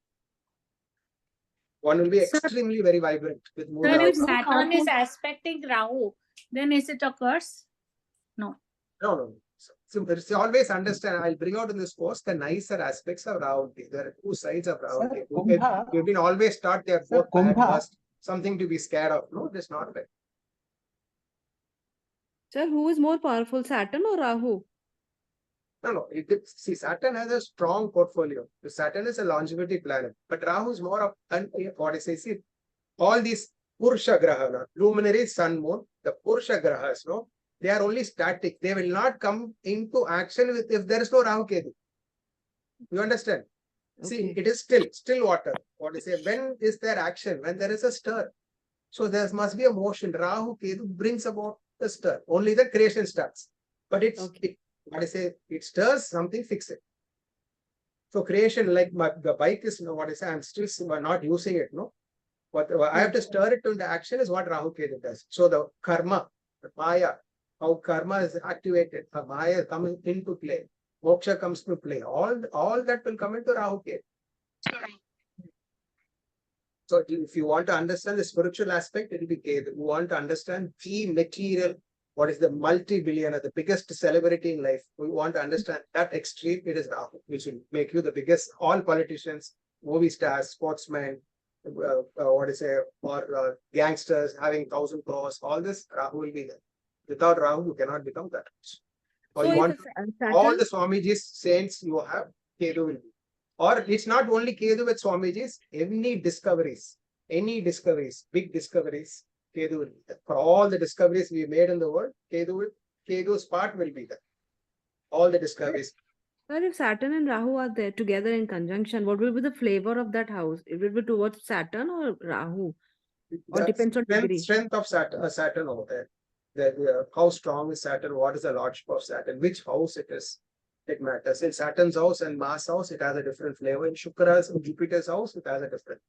One will be extremely very vibrant with moon. Sir, if Saturn is aspecting Rahu, then is it a curse? No. No. So always understand, I'll bring out in this course the nicer aspects of Rahu. There are 2 sides of Rahu. We've been always taught they are both bad, worst, something to be scared of. No, that's not bad. Sir, who is more powerful, Saturn or Rahu? No. See, Saturn has a strong portfolio. Saturn is a longevity planet, but Rahu is more of, all these Purusha Grahana, luminary, sun, moon, the Purusha Grahas, no, they are only static. They will not come into action with if there is no Rahu Ketu. You understand? See, it is still water. What is it? When is there action? When there is a stir. So there must be a motion. Rahu Ketu brings about the stir. Only the creation starts. But it stirs something, fix it. So creation, like the bike is, I'm still not using it, no? What I have to stir it into action is what Rahu Ketu does. So the karma, the maya, how karma is activated, the maya comes into play, moksha comes to play. All that will come into Rahu Ketu. So if you want to understand the spiritual aspect, it will be Ketu. You want to understand the material, what is the multi-billionaire, the biggest celebrity in life. We want to understand that extreme, it is Rahu, which will make you the biggest, all politicians, movie stars, sportsmen, or gangsters having 1,000 crores, all this, Rahu will be there. Without Rahu, you cannot become that. Or So you want all the Swamijis, saints you have, Ketu will be. Or it's not only Ketu with Swamijis, any discoveries, big discoveries, Ketu will be there. For all the discoveries we made in the world, Ketu's part will be there. All the discoveries. But if Saturn and Rahu are there together in conjunction, what will be the flavor of that house? It will be towards Saturn or Rahu? Or depends on degree? Strength of Saturn over there. How strong is Saturn? What is the lordship of Saturn? Which house it is? It matters. In Saturn's house and Mars house, it has a different flavor. In Shukra's and Jupiter's house, it has a different.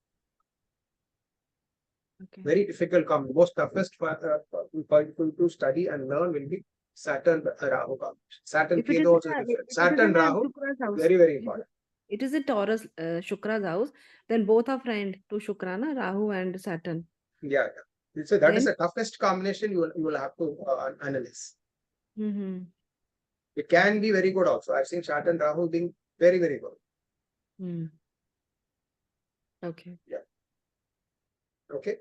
Okay. Very difficult. Most toughest for people to study and learn will be Saturn Rahu combination. Saturn Ketu also is different. Saturn Rahu, very important. It is a Taurus Shukra's house. Then both are friend to Shukrana, Rahu and Saturn. Yeah. So that is the toughest combination you will have to analyze. It can be very good also. I've seen Saturn Rahu being very, very good. Okay. Yeah. Okay.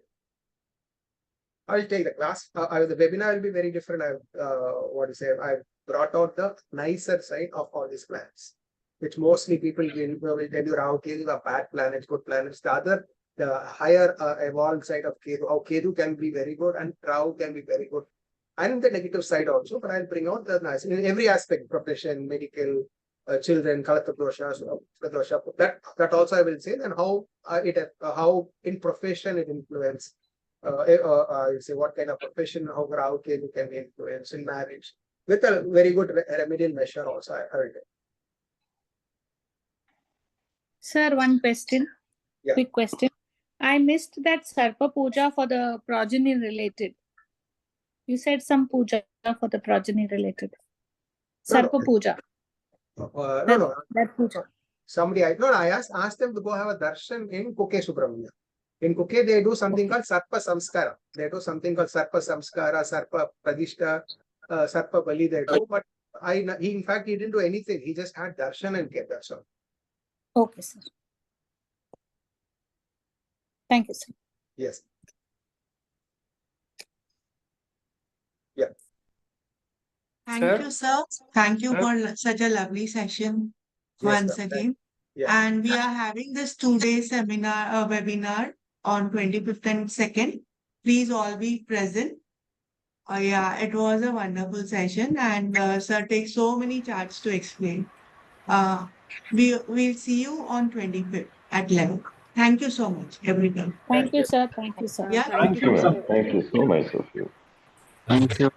I'll take the class. The webinar will be very different. I brought out the nicer side of all these planets, which mostly people will tell you Rahu Ketu are bad planets, good planets. The higher evolved side of Ketu, how Ketu can be very good and Rahu can be very good. And the negative side also, but I'll bring out the nice in every aspect, profession, medical, children, Kalata dosha, that also I will say, and how in profession it influence. Say what kind of profession, how Rahu Ketu can influence in marriage with a very good remedial measure also. I will do. Sir, one question. Yeah. Quick question. I missed that Sarpa Puja for the progeny related. You said some puja for the progeny related. Sarpa Puja. No. That puja. I asked them to go have a darshan in Kuke Subramanya. In Kuke, they do something called Sarpa Samskara. They do something called Sarpa Samskara, Sarpa Pradishta, Sarpa Bali they do. But in fact, he didn't do anything. He just had darshan and kept that. So. Okay, sir. Thank you, sir. Yes. Yeah. Thank you, sir. Thank you for such a lovely session once again. Yeah. And we are having this 2-day seminar, webinar on 25th and 2nd. Please all be present. Yeah, it was a wonderful session, and sir takes so many charts to explain. We'll see you on 25th at 11. Thank you so much, everyone. Thank you, sir. Thank you, sir. Yeah. Thank you, ma'am. Thank you so much of you. Thank you.